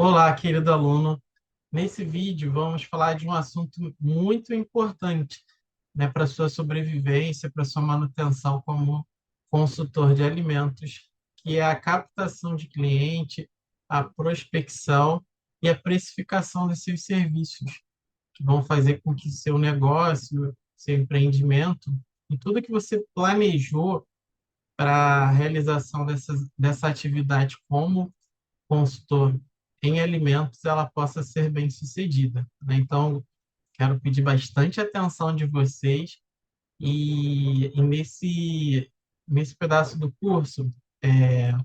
Olá, querido aluno. Nesse vídeo, vamos falar de um assunto muito importante, né, para a sua sobrevivência, para a sua manutenção como consultor de alimentos, que é a captação de cliente, a prospecção e a precificação dos seus serviços, que vão fazer com que seu negócio, seu empreendimento e tudo que você planejou para a realização dessa atividade como consultor em alimentos ela possa ser bem sucedida, né? Então, quero pedir bastante atenção de vocês e nesse pedaço do curso, a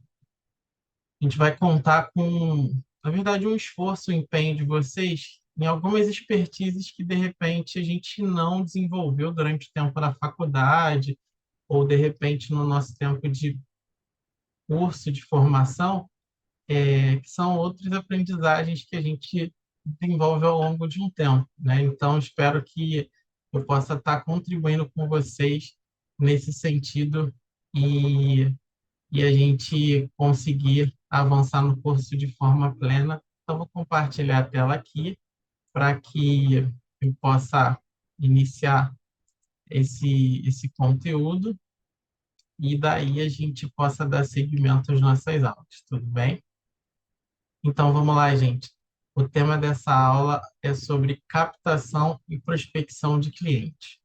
gente vai contar com, na verdade, um esforço, um empenho de vocês em algumas expertises que, de repente, a gente não desenvolveu durante o tempo da faculdade ou, de repente, no nosso tempo de curso de formação, que são outras aprendizagens que a gente desenvolve ao longo de um tempo, né? Então, espero que eu possa estar contribuindo com vocês nesse sentido e, e a gente conseguir avançar no curso de forma plena. Então, vou compartilhar a tela aqui para que eu possa iniciar esse conteúdo e daí a gente possa dar seguimento às nossas aulas, tudo bem? Então, vamos lá, gente. O tema dessa aula é sobre captação e prospecção de clientes.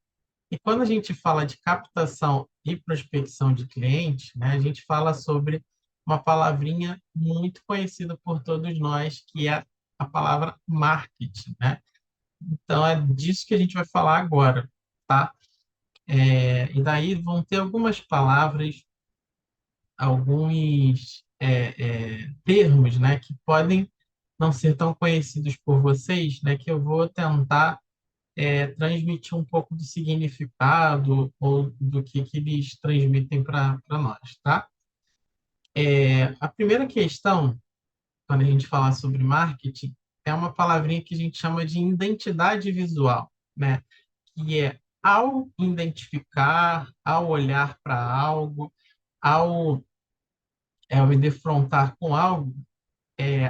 E quando a gente fala de captação e prospecção de clientes, né, a gente fala sobre uma palavrinha muito conhecida por todos nós, que é a palavra marketing, né? Então, é disso que a gente vai falar agora, tá? E daí vão ter algumas palavras, alguns termos, né, que podem não ser tão conhecidos por vocês, né, que eu vou tentar transmitir um pouco do significado ou do que eles transmitem para nós, tá? A primeira questão, quando a gente fala sobre marketing, é uma palavrinha que a gente chama de identidade visual, né? Que é ao identificar, ao olhar para algo, ao, ao me defrontar com algo,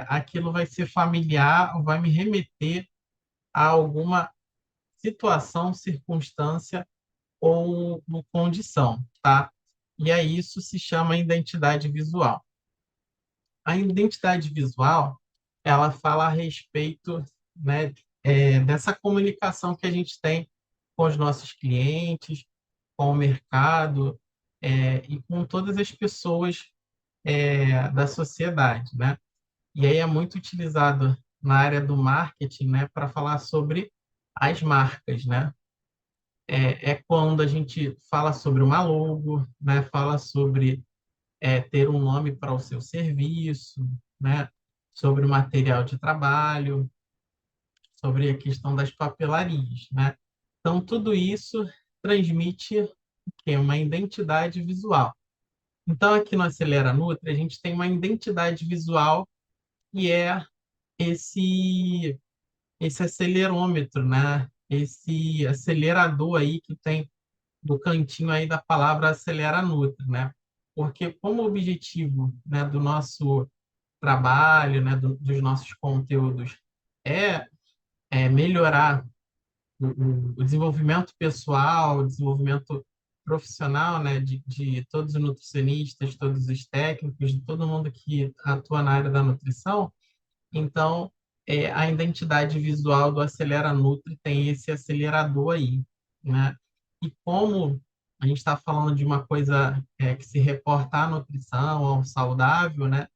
aquilo vai ser familiar, vai me remeter a alguma situação, circunstância ou condição, tá? E aí isso se chama identidade visual. A identidade visual, ela fala a respeito, né, dessa comunicação que a gente tem com os nossos clientes, com o mercado, e com todas as pessoas da sociedade, né? E aí é muito utilizado na área do marketing, né, para falar sobre as marcas, né? É quando a gente fala sobre uma logo, né, fala sobre ter um nome para o seu serviço, né, sobre o material de trabalho, sobre a questão das papelarias, né? Então, tudo isso transmite o quê? Uma identidade visual. Então, aqui no Acelera Nutri, a gente tem uma identidade visual que é esse esse acelerômetro, né? Esse acelerador aí que tem do cantinho aí da palavra acelera Nutri, né? Porque como objetivo, né, do nosso trabalho, né, dos nossos conteúdos é, melhorar o desenvolvimento pessoal, o desenvolvimento profissional, né, de todos os nutricionistas, todos os técnicos, de todo mundo que atua na área da nutrição, então, a identidade visual do Acelera Nutri tem esse acelerador aí, né? E como a gente está falando de uma coisa que se reporta à nutrição, ao saudável, né?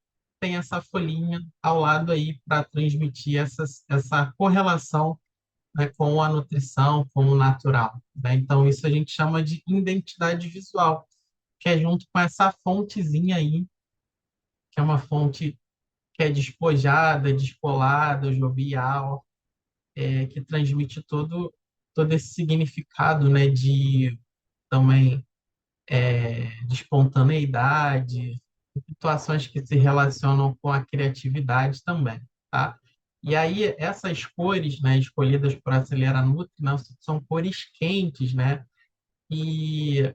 Tem essa folhinha ao lado aí para transmitir essa correlação, né, com a nutrição, com o natural, né? Então, isso a gente chama de identidade visual, que é junto com essa fontezinha aí, que é uma fonte que é despojada, descolada, jovial, que transmite todo esse significado, né, de também de espontaneidade, situações que se relacionam com a criatividade também, tá? E aí essas cores, né, escolhidas por Acelera Nutri, né, são cores quentes, né? E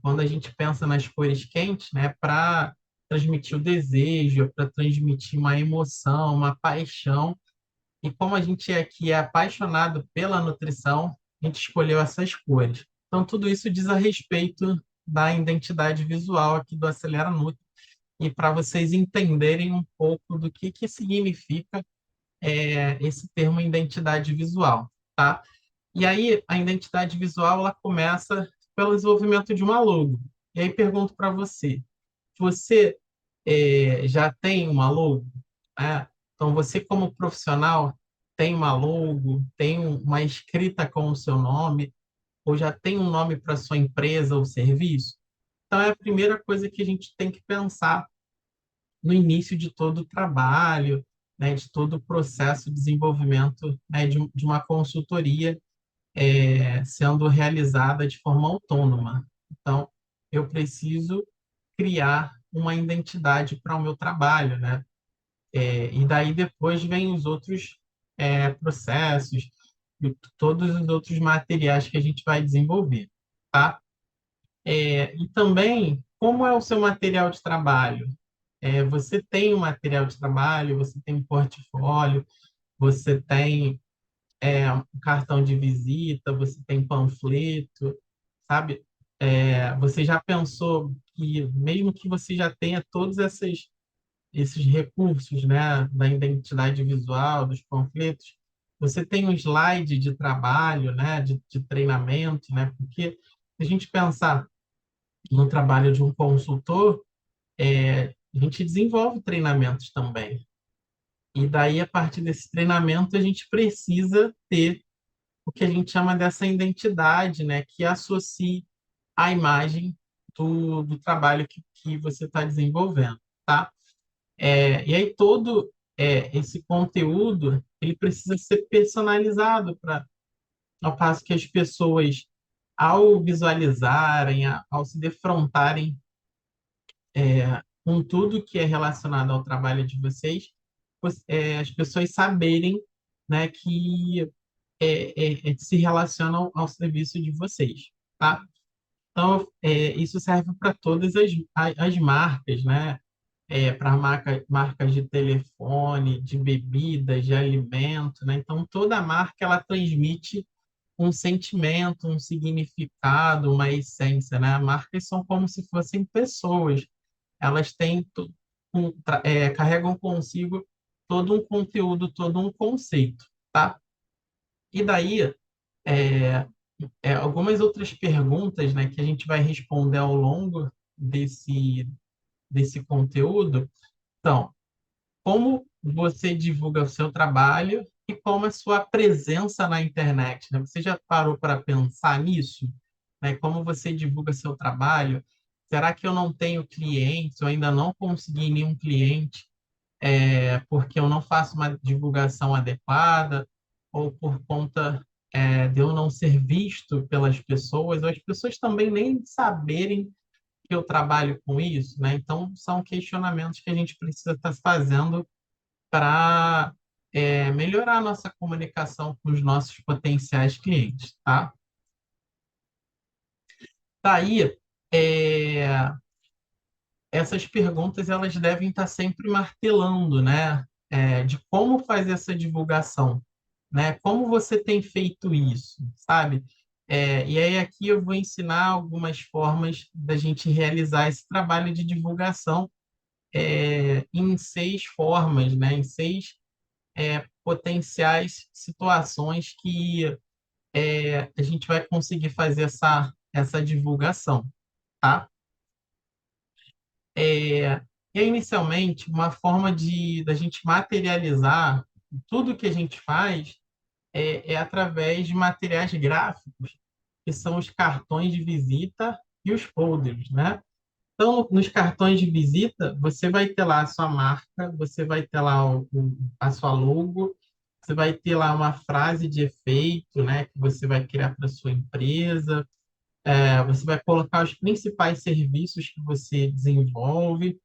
quando a gente pensa nas cores quentes, né, para transmitir o desejo, é para transmitir uma emoção, uma paixão. E como a gente aqui é apaixonado pela nutrição, a gente escolheu essas cores. Então, tudo isso diz a respeito da identidade visual aqui do Acelera Nutri. E para vocês entenderem um pouco do que significa esse termo identidade visual, tá? E aí, a identidade visual, ela começa pelo desenvolvimento de uma logo. E aí, pergunto para você, você já tem uma logo? É, então, você como profissional tem uma logo, tem uma escrita com o seu nome, ou já tem um nome para sua empresa ou serviço? Então, é a primeira coisa que a gente tem que pensar no início de todo o trabalho, né, de todo o processo de desenvolvimento, né, de uma consultoria sendo realizada de forma autônoma. Então, eu preciso criar uma identidade para o meu trabalho, né? E daí depois vem os outros processos e todos os outros materiais que a gente vai desenvolver, tá? E também, como é o seu material de trabalho? Você tem um material de trabalho, você tem um portfólio, você tem um cartão de visita, você tem panfleto, sabe? Você já pensou que, mesmo que você já tenha todos esses recursos, né, da identidade visual, dos panfletos, você tem um slide de trabalho, né, de treinamento, né? Porque se a gente pensar no trabalho de um consultor, a gente desenvolve treinamentos também. E daí, a partir desse treinamento, a gente precisa ter o que a gente chama dessa identidade, né, que associe a imagem do trabalho que você está desenvolvendo, tá? E aí todo esse conteúdo ele precisa ser personalizado para ao passo que as pessoas, ao visualizarem, ao se defrontarem com tudo que é relacionado ao trabalho de vocês, as pessoas saberem, né, que se relacionam ao serviço de vocês, tá? Então, isso serve para todas as marcas, né? Para marcas de telefone, de bebidas, de alimento, né? Então, toda marca ela transmite um sentimento, um significado, uma essência, né? Marcas são como se fossem pessoas. Elas têm carregam consigo todo um conteúdo, todo um conceito, tá? E daí, é, algumas outras perguntas, né, que a gente vai responder ao longo desse conteúdo são: como você divulga o seu trabalho e como é a sua presença na internet, né? Você já parou para pensar nisso? Né? Como você divulga seu trabalho? Será que eu não tenho clientes? Eu ainda não consegui nenhum cliente porque eu não faço uma divulgação adequada ou por conta de eu não ser visto pelas pessoas, ou as pessoas também nem saberem que eu trabalho com isso, né? Então, são questionamentos que a gente precisa estar fazendo para melhorar a nossa comunicação com os nossos potenciais clientes, tá? Daí, é, essas perguntas elas devem estar sempre martelando, né? De como fazer essa divulgação, né? Como você tem feito isso, sabe? E aí aqui eu vou ensinar algumas formas da gente realizar esse trabalho de divulgação em 6 formas, né? Em 6 potenciais situações que a gente vai conseguir fazer essa divulgação, tá? É, e aí, inicialmente, uma forma da gente materializar tudo que a gente faz é através de materiais gráficos, que são os cartões de visita e os folders, né? Então, nos cartões de visita, você vai ter lá a sua marca, você vai ter lá a sua logo, você vai ter lá uma frase de efeito, né, que você vai criar para sua empresa, você vai colocar os principais serviços que você desenvolve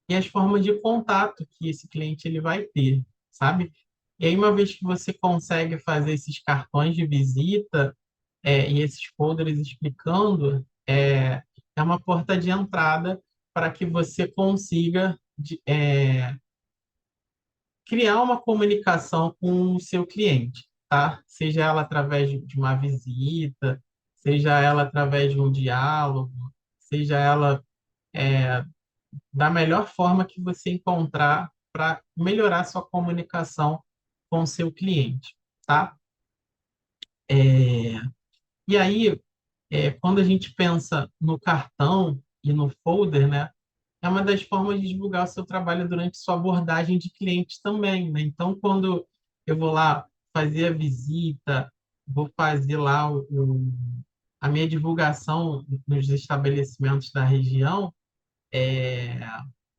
e as formas de contato que esse cliente ele vai ter, sabe? E aí, uma vez que você consegue fazer esses cartões de visita e esses folders explicando, é uma porta de entrada para que você consiga criar uma comunicação com o seu cliente, tá? Seja ela através de uma visita, seja ela através de um diálogo, seja ela da melhor forma que você encontrar para melhorar sua comunicação com o seu cliente, tá? É, e aí, quando a gente pensa no cartão e no folder, né, é uma das formas de divulgar o seu trabalho durante sua abordagem de clientes também, né? Então, quando eu vou lá fazer a visita, vou fazer lá a minha divulgação nos estabelecimentos da região,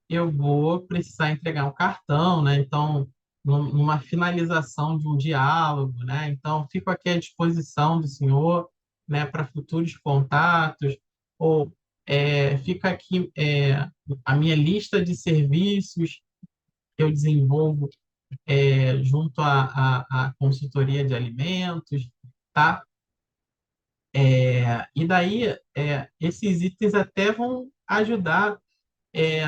eu vou precisar entregar um cartão, né? Então, numa finalização de um diálogo, né? Então, fico aqui à disposição do senhor, né, para futuros contatos, ou fica aqui a minha lista de serviços que eu desenvolvo junto à consultoria de alimentos, tá? E daí, esses itens até vão ajudar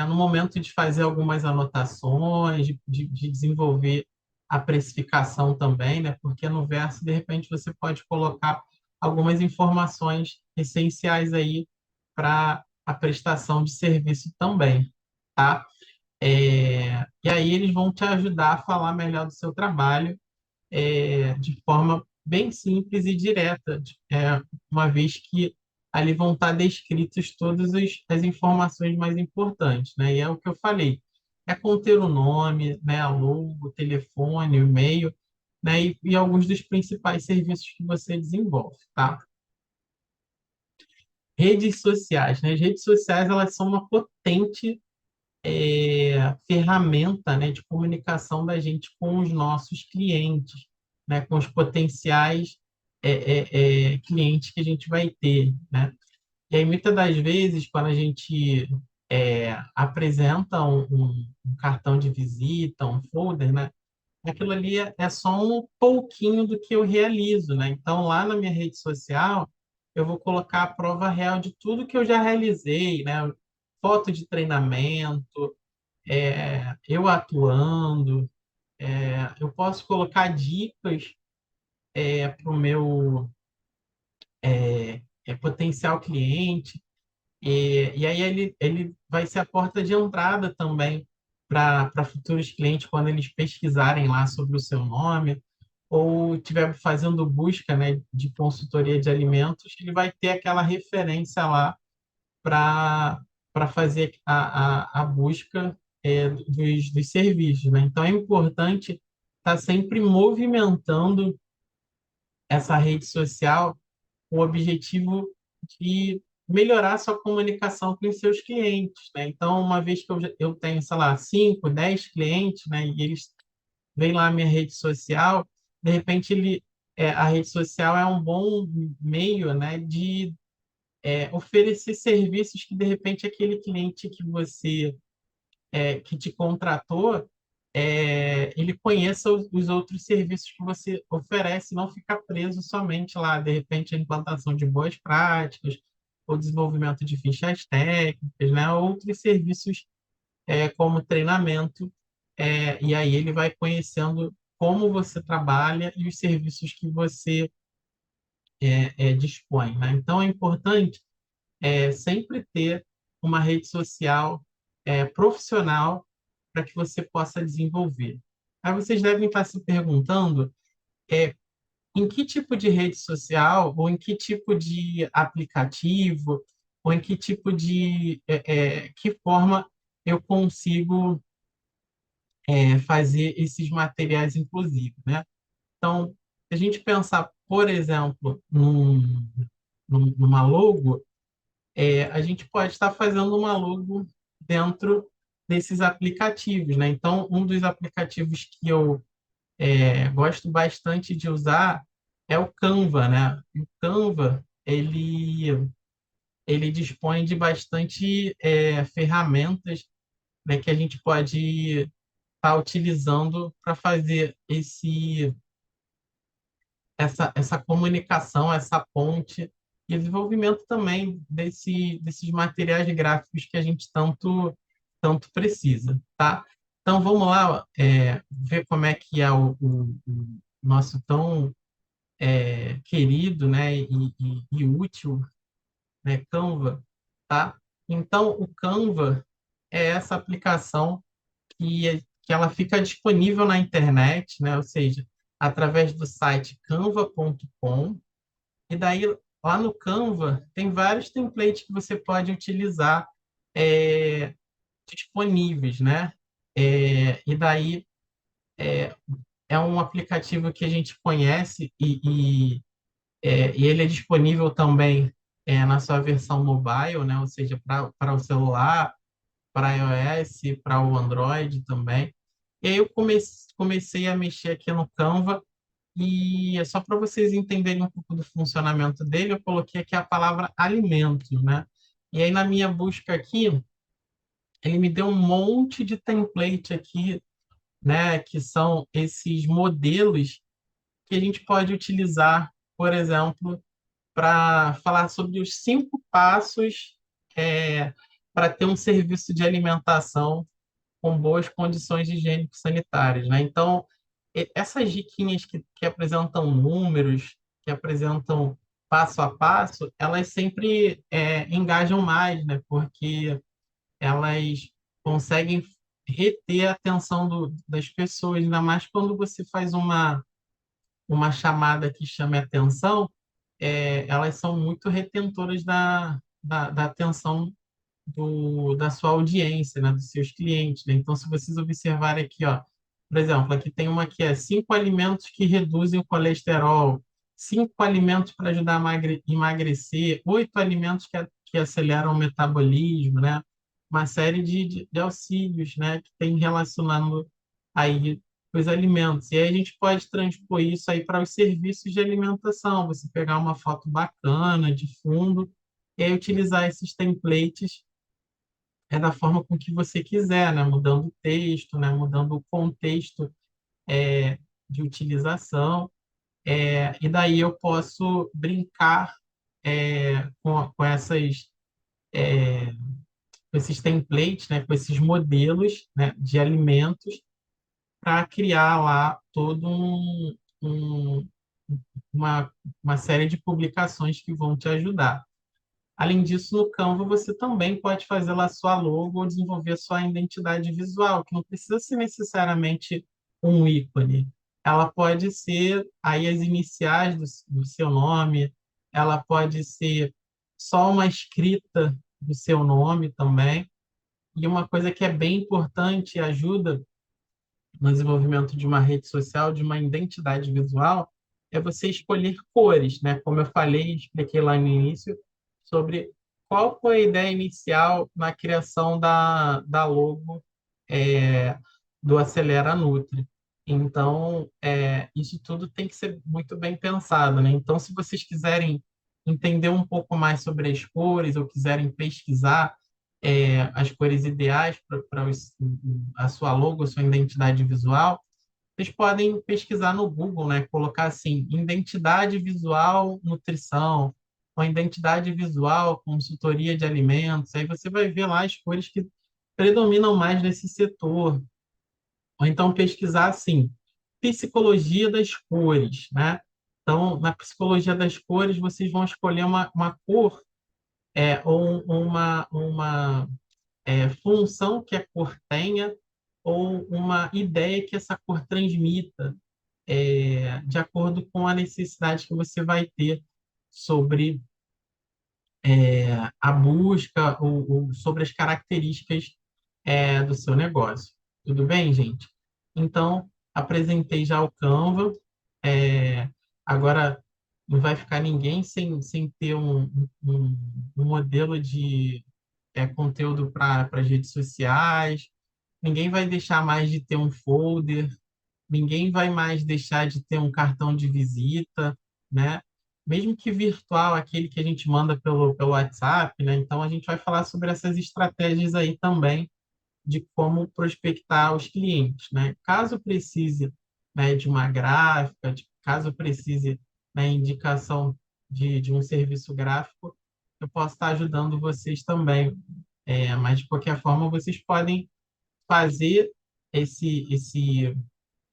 no momento de fazer algumas anotações, de desenvolver a precificação também, né? Porque no verso, de repente, você pode colocar algumas informações essenciais aí para a prestação de serviço também, tá? E aí eles vão te ajudar a falar melhor do seu trabalho de forma bem simples e direta, uma vez que ali vão estar descritas todas as informações mais importantes, né? E é o que eu falei, é conter o nome, né, a logo, o telefone, o e-mail, né, e alguns dos principais serviços que você desenvolve, tá? Redes sociais, né? As redes sociais, elas são uma potente ferramenta, né, de comunicação da gente com os nossos clientes, né, com os potenciais clientes que a gente vai ter, né? E aí, muitas das vezes, quando a gente apresenta um cartão de visita, um folder, né, aquilo ali é só um pouquinho do que eu realizo, né? Então, lá na minha rede social, eu vou colocar a prova real de tudo que eu já realizei, né? Foto de treinamento, eu atuando, eu posso colocar dicas para o meu potencial cliente, e aí ele vai ser a porta de entrada também para futuros clientes quando eles pesquisarem lá sobre o seu nome, ou estiver fazendo busca, né, de consultoria de alimentos, ele vai ter aquela referência lá para fazer a busca dos serviços, né? Então, é importante estar sempre movimentando essa rede social com o objetivo de melhorar sua comunicação com os seus clientes, né? Então, uma vez que eu tenho, sei lá, 5, 10 clientes, né, e eles veem lá a minha rede social, de repente a rede social é um bom meio, né, de oferecer serviços que de repente aquele cliente que você que te contratou ele conheça os outros serviços que você oferece, não ficar preso somente lá, de repente, a implantação de boas práticas, ou desenvolvimento de fichas técnicas, né? Outros serviços como treinamento, e aí ele vai conhecendo como você trabalha e os serviços que você dispõe, né? Então, é importante sempre ter uma rede social profissional para que você possa desenvolver. Aí vocês devem estar se perguntando em que tipo de rede social, ou em que tipo de aplicativo, ou em que tipo que forma eu consigo fazer esses materiais inclusivos, né? Então, se a gente pensar, por exemplo, numa logo, a gente pode estar fazendo uma logo dentro desses aplicativos, né? Então, um dos aplicativos que eu gosto bastante de usar é o Canva, né? O Canva, ele dispõe de bastante ferramentas, né, que a gente pode estar utilizando para fazer essa comunicação, essa ponte e desenvolvimento também desses materiais gráficos que a gente tanto precisa, tá? Então, vamos lá, ver como é que é o nosso tão querido, né, e útil, né, Canva, tá? Então, o Canva é essa aplicação que ela fica disponível na internet, né? Ou seja, através do site canva.com, e daí lá no Canva tem vários templates que você pode utilizar é, disponíveis, né? E daí é um aplicativo que a gente conhece e ele é disponível também na sua versão mobile, né? Ou seja, para o celular, para iOS, para o Android também. E aí eu comecei a mexer aqui no Canva e é só para vocês entenderem um pouco do funcionamento dele, eu coloquei aqui a palavra alimentos, né? E aí na minha busca aqui, ele me deu um monte de template aqui, né? Que são esses modelos que a gente pode utilizar, por exemplo, para falar sobre os 5 passos para ter um serviço de alimentação com boas condições higiênico-sanitárias, né? Então, essas diquinhas que apresentam números, que apresentam passo a passo, elas sempre engajam mais, né? Porque elas conseguem reter a atenção das pessoas, ainda mais quando você faz uma chamada que chame atenção, elas são muito retentoras da atenção da sua audiência, né, dos seus clientes, né? Então, se vocês observarem aqui, ó, por exemplo, aqui tem uma que é 5 alimentos que reduzem o colesterol, 5 alimentos para ajudar a emagrecer, 8 alimentos que aceleram o metabolismo, né? Uma série de auxílios, né, que tem relacionando aí os alimentos. E aí a gente pode transpor isso aí para os serviços de alimentação, você pegar uma foto bacana de fundo e aí utilizar esses templates da forma com que você quiser, né? Mudando o texto, né? Mudando o contexto de utilização. E daí eu posso brincar com com esses templates, né? Com esses modelos, né? De alimentos para criar lá um- uma, uma série de publicações que vão te ajudar. Além disso, no Canva você também pode fazer lá sua logo ou desenvolver sua identidade visual, que não precisa ser necessariamente um ícone. Ela pode ser aí as iniciais do seu nome, ela pode ser só uma escrita do seu nome também. E uma coisa que é bem importante e ajuda no desenvolvimento de uma rede social, de uma identidade visual, é você escolher cores, né? Como eu falei, expliquei lá no início, sobre qual foi a ideia inicial na criação da logo é, do Acelera Nutri. Então, isso tudo tem que ser muito bem pensado, né? Então, se vocês quiserem entender um pouco mais sobre as cores ou quiserem pesquisar as cores ideais para a sua logo, a sua identidade visual, vocês podem pesquisar no Google, né? Colocar assim, identidade visual nutrição, ou identidade visual consultoria de alimentos. Aí você vai ver lá as cores que predominam mais nesse setor. Ou então pesquisar assim, psicologia das cores, né? Então, na psicologia das cores, vocês vão escolher uma cor ou uma função que a cor tenha ou uma ideia que essa cor transmita, de acordo com a necessidade que você vai ter sobre a busca ou sobre as características do seu negócio. Tudo bem, gente? Então, apresentei já o Canva. É, agora, não vai ficar ninguém sem ter um modelo de conteúdo para as redes sociais. Ninguém vai deixar mais de ter um folder, ninguém vai mais deixar de ter um cartão de visita, né? Mesmo que virtual, aquele que a gente manda pelo WhatsApp, né? Então, a gente vai falar sobre essas estratégias aí também de como prospectar os clientes, né? Caso precise, né, de uma gráfica, caso precise, né, indicação de um serviço gráfico, eu posso estar ajudando vocês também. Mas, de qualquer forma, vocês podem fazer esse, esse,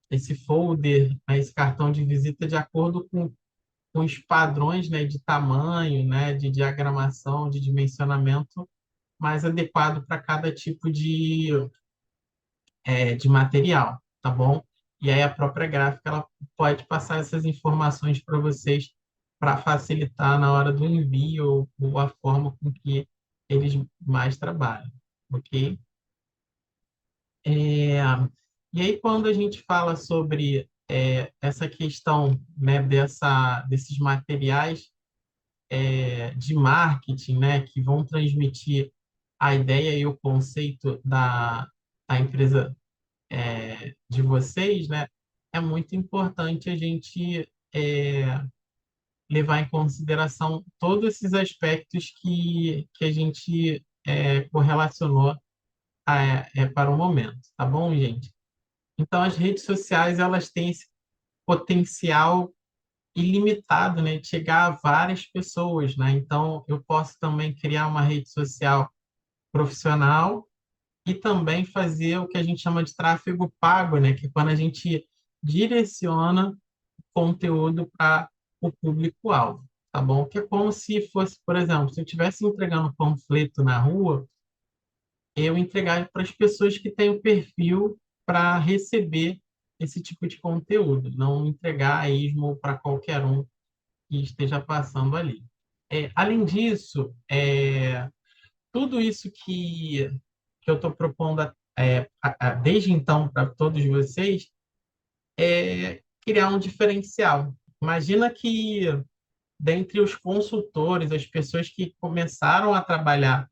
esse folder, né, esse cartão de visita de acordo com os padrões, né, de tamanho, né, de diagramação, de dimensionamento mais adequado para cada tipo de material, tá bom? E aí a própria gráfica ela pode passar essas informações para vocês para facilitar na hora do envio ou a forma com que eles mais trabalham, ok? É, e aí quando a gente fala sobre essa questão, né, desses materiais de marketing, né, que vão transmitir a ideia e o conceito da empresa de vocês, né, é muito importante a gente levar em consideração todos esses aspectos que a gente correlacionou para o momento, tá bom, gente? Então, as redes sociais, elas têm esse potencial ilimitado, né, de chegar a várias pessoas, né? Então, eu posso também criar uma rede social profissional e também fazer o que a gente chama de tráfego pago, né? Que é quando a gente direciona conteúdo para o público-alvo, tá bom? Que é como se fosse, por exemplo, se eu estivesse entregando panfleto na rua, eu entregar para as pessoas que têm o perfil para receber esse tipo de conteúdo, não entregar a esmo para qualquer um que esteja passando ali. Além disso, tudo isso que eu estou propondo desde então para todos vocês é criar um diferencial. Imagina que dentre os consultores, as pessoas que começaram a trabalhar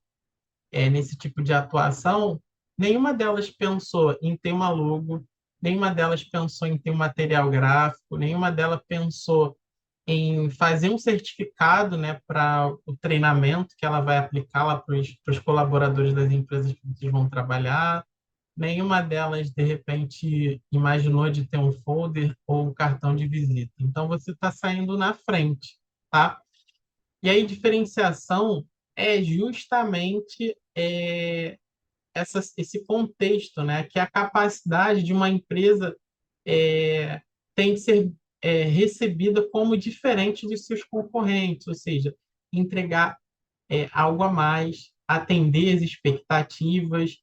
nesse tipo de atuação, nenhuma delas pensou em ter uma logo, nenhuma delas pensou em ter um material gráfico, nenhuma delas pensou em fazer um certificado, né, para o treinamento que ela vai aplicar lá para os colaboradores das empresas que vocês vão trabalhar. Nenhuma delas, de repente, imaginou de ter um folder ou um cartão de visita. Então, você está saindo na frente, tá? E aí, diferenciação é justamente esse contexto, né? Que é a capacidade de uma empresa é, tem que ser recebida como diferente de seus concorrentes, ou seja, entregar algo a mais, atender as expectativas,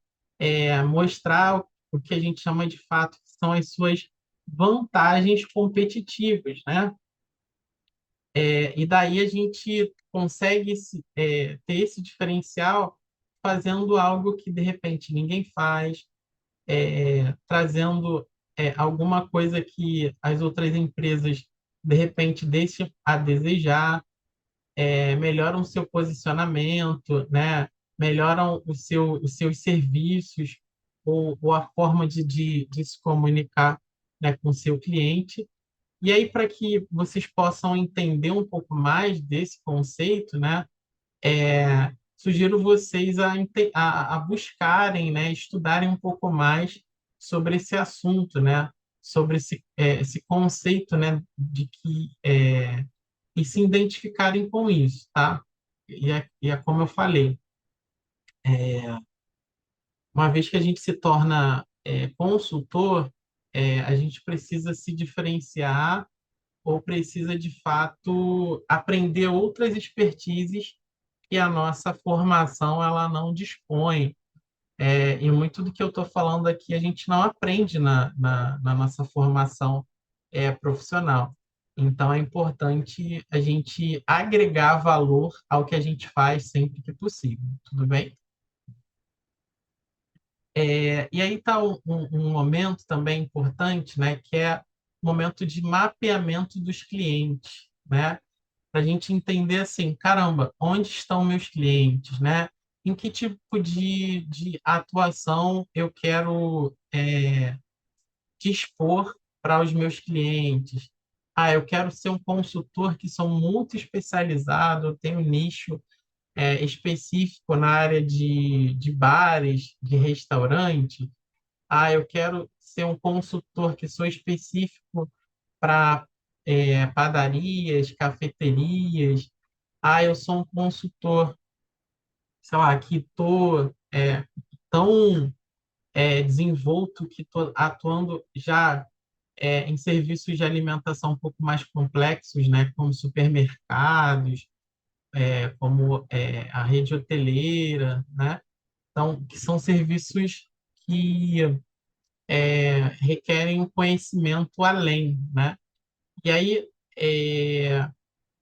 mostrar o que a gente chama de fato que são as suas vantagens competitivas, né? E daí a gente consegue ter esse diferencial fazendo algo que de repente ninguém faz, trazendo alguma coisa que as outras empresas de repente deixam a desejar, melhoram o seu posicionamento, né? Melhoram os seus serviços ou a forma de se comunicar, né, com o seu cliente. E aí, para que vocês possam entender um pouco mais desse conceito, né, sugiro vocês a buscarem, né, estudarem um pouco mais sobre esse assunto, né, sobre esse conceito, né, de que e se identificarem com isso, tá? E é como eu falei, uma vez que a gente se torna consultor, a gente precisa se diferenciar ou precisa, de fato, aprender outras expertises que a nossa formação ela não dispõe. E muito do que eu estou falando aqui a gente não aprende na nossa formação profissional. Então, é importante a gente agregar valor ao que a gente faz sempre que possível. Tudo bem? E aí está um momento também importante, né, que é o momento de mapeamento dos clientes, né? Para a gente entender assim, caramba, onde estão meus clientes, né? Em que tipo de atuação eu quero dispor para os meus clientes? Ah, eu quero ser um consultor que sou muito especializado, eu tenho um nicho específico na área de bares, de restaurante. Ah, eu quero ser um consultor que sou específico padarias, cafeterias. Ah, eu sou um consultor, sei lá, que estou tão desenvolto que estou atuando já em serviços de alimentação um pouco mais complexos, né, como supermercados, como a rede hoteleira, né? Então, que são serviços que requerem um conhecimento além, né? E aí,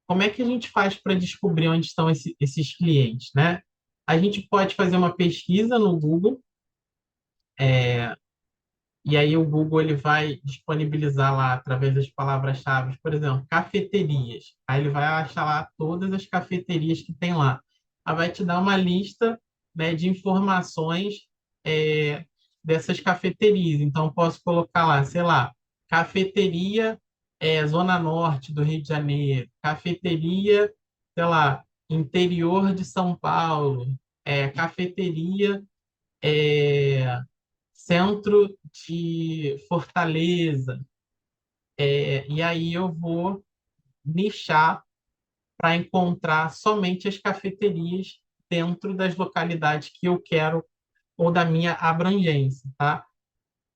como é que a gente faz para descobrir onde estão esses clientes, né? A gente pode fazer uma pesquisa no Google, e aí o Google ele vai disponibilizar lá através das palavras-chave, por exemplo, cafeterias. Aí ele vai achar lá todas as cafeterias que tem lá. Aí vai te dar uma lista, né, de informações é, dessas cafeterias. Então, eu posso colocar lá, sei lá, cafeteria Zona Norte do Rio de Janeiro, cafeteria, sei lá, interior de São Paulo, cafeteria é, centro de Fortaleza. E aí eu vou nichar para encontrar somente as cafeterias dentro das localidades que eu quero ou da minha abrangência, tá?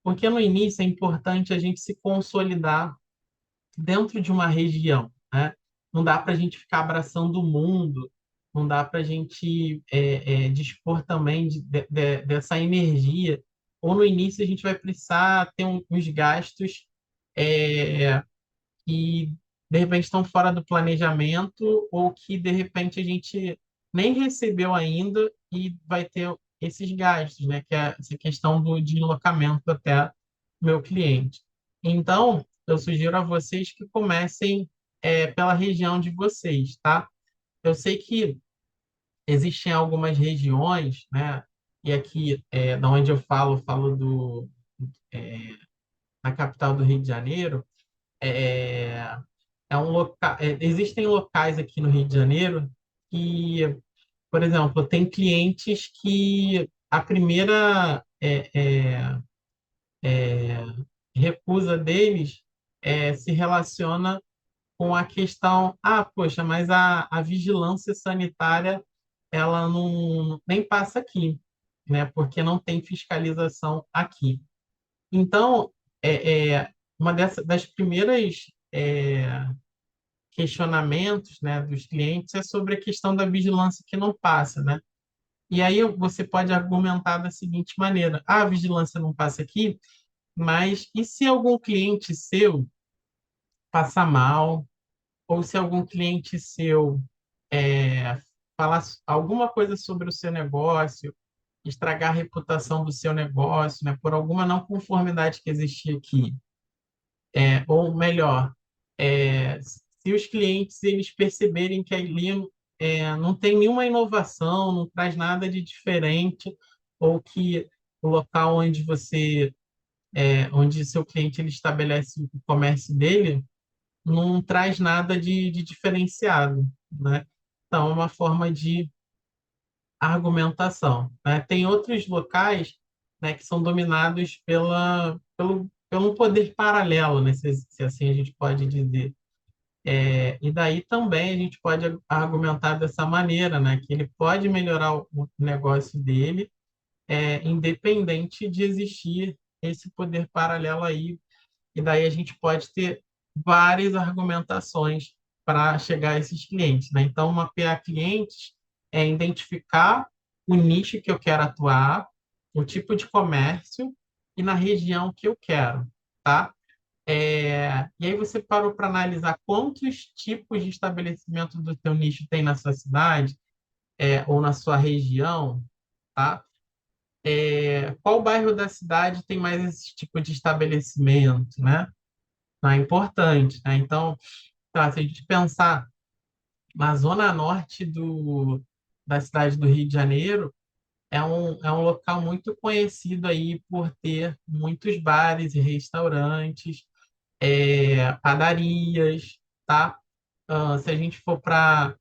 Porque no início é importante a gente se consolidar dentro de uma região, né? Não dá para a gente ficar abraçando o mundo, não dá para a gente dispor também dessa energia. Ou no início a gente vai precisar ter uns gastos é, que de repente estão fora do planejamento ou que de repente a gente nem recebeu ainda e vai ter esses gastos, né? Que é essa questão do deslocamento até o meu cliente. Então, eu sugiro a vocês que comecem pela região de vocês, tá? Eu sei que existem algumas regiões, né? E aqui, da onde eu falo na capital do Rio de Janeiro, é, existem locais aqui no Rio de Janeiro que, por exemplo, tem clientes que a primeira recusa deles se relaciona com a questão, poxa, mas a vigilância sanitária ela não nem passa aqui, né? Porque não tem fiscalização aqui. Então, uma das primeiras questionamentos, né, dos clientes é sobre a questão da vigilância que não passa, né? E aí você pode argumentar da seguinte maneira: a vigilância não passa aqui, mas e se algum cliente seu passar mal, ou se algum cliente seu falar alguma coisa sobre o seu negócio, estragar a reputação do seu negócio, né, por alguma não conformidade que existia aqui? Ou melhor, se os clientes eles perceberem que ali não tem nenhuma inovação, não traz nada de diferente, ou que o local onde seu cliente ele estabelece o comércio dele não traz nada de diferenciado, né? Então, é uma forma de argumentação, né? Tem outros locais, né, que são dominados pelo um poder paralelo, né, se assim a gente pode dizer. E daí também a gente pode argumentar dessa maneira, né, que ele pode melhorar o negócio dele, independente de existir esse poder paralelo aí. E daí a gente pode ter várias argumentações para chegar a esses clientes, né? Então, mapear clientes é identificar o nicho que eu quero atuar, o tipo de comércio e na região que eu quero, tá? E aí você parou para analisar quantos tipos de estabelecimento do teu nicho tem na sua cidade, ou na sua região, tá? Qual bairro da cidade tem mais esse tipo de estabelecimento, né? Não é importante, né? Então, tá, se a gente pensar na zona norte da cidade do Rio de Janeiro, é um local muito conhecido aí por ter muitos bares e restaurantes, padarias, tá? Se a gente for para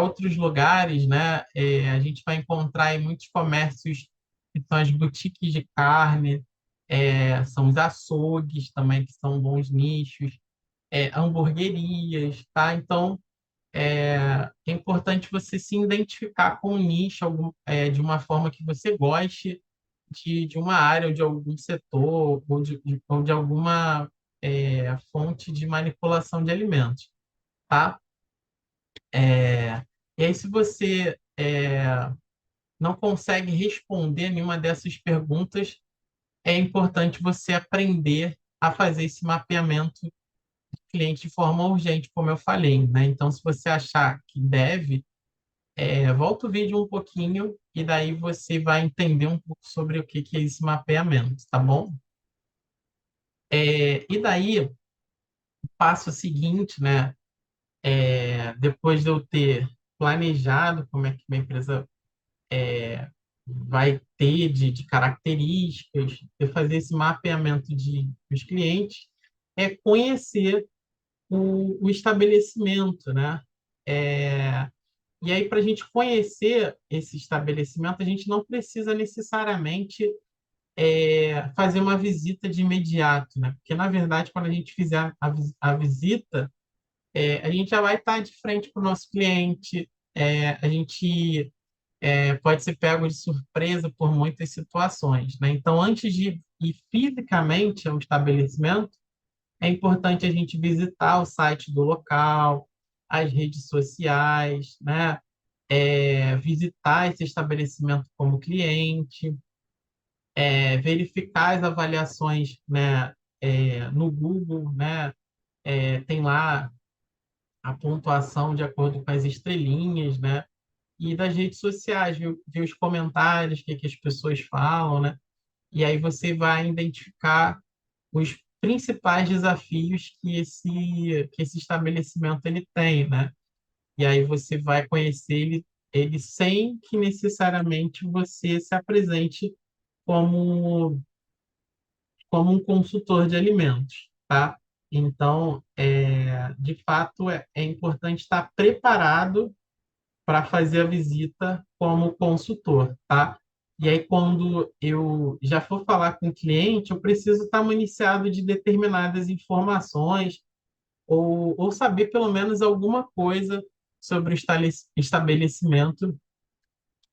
outros lugares, né, a gente vai encontrar aí muitos comércios que são as boutiques de carne, são os açougues também, que são bons nichos. hamburguerias, tá? Então, é importante você se identificar com o nicho de uma forma que você goste de uma área ou de algum setor ou de alguma fonte de manipulação de alimentos, tá? E aí, se você não consegue responder nenhuma dessas perguntas, é importante você aprender a fazer esse mapeamento do cliente de forma urgente, como eu falei, né? Então, se você achar que deve, volta o vídeo um pouquinho e daí você vai entender um pouco sobre o que que é esse mapeamento, tá bom? E daí, o passo seguinte, né? Depois de eu ter planejado como é que minha empresa vai ter de características, de fazer esse mapeamento dos clientes, é conhecer o estabelecimento, né? É, e aí, para a gente conhecer esse estabelecimento, a gente não precisa necessariamente fazer uma visita de imediato, né? Porque, na verdade, quando a gente fizer a visita, a gente já vai estar de frente para o nosso cliente, a gente pode ser pego de surpresa por muitas situações, né? Então, antes de ir fisicamente ao estabelecimento, é importante a gente visitar o site do local, as redes sociais, né? Visitar esse estabelecimento como cliente, verificar as avaliações, né? No Google, né? Tem lá a pontuação de acordo com as estrelinhas, né? E das redes sociais, ver os comentários, o que, que as pessoas falam, né? E aí você vai identificar os principais desafios que esse estabelecimento ele tem, né? E aí você vai conhecer ele sem que necessariamente você se apresente como, como um consultor de alimentos, tá? Então, de fato, é importante estar preparado para fazer a visita como consultor, tá? E aí, quando eu já for falar com o cliente, eu preciso estar municiado de determinadas informações ou saber pelo menos alguma coisa sobre o estabelecimento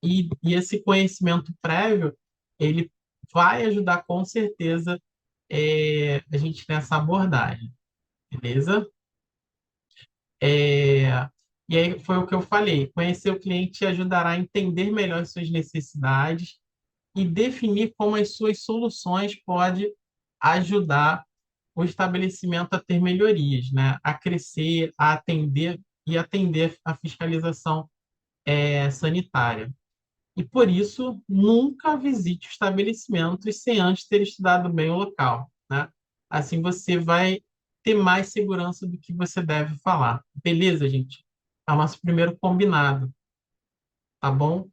e esse conhecimento prévio, ele vai ajudar com certeza a gente nessa abordagem, beleza? É, e aí foi o que eu falei, conhecer o cliente ajudará a entender melhor as suas necessidades e definir como as suas soluções podem ajudar o estabelecimento a ter melhorias, né? A crescer, a atender e atender a fiscalização sanitária. E por isso, nunca visite o estabelecimento sem antes ter estudado bem o local, né? Assim você vai ter mais segurança do que você deve falar. Beleza, gente? É o nosso primeiro combinado, tá bom?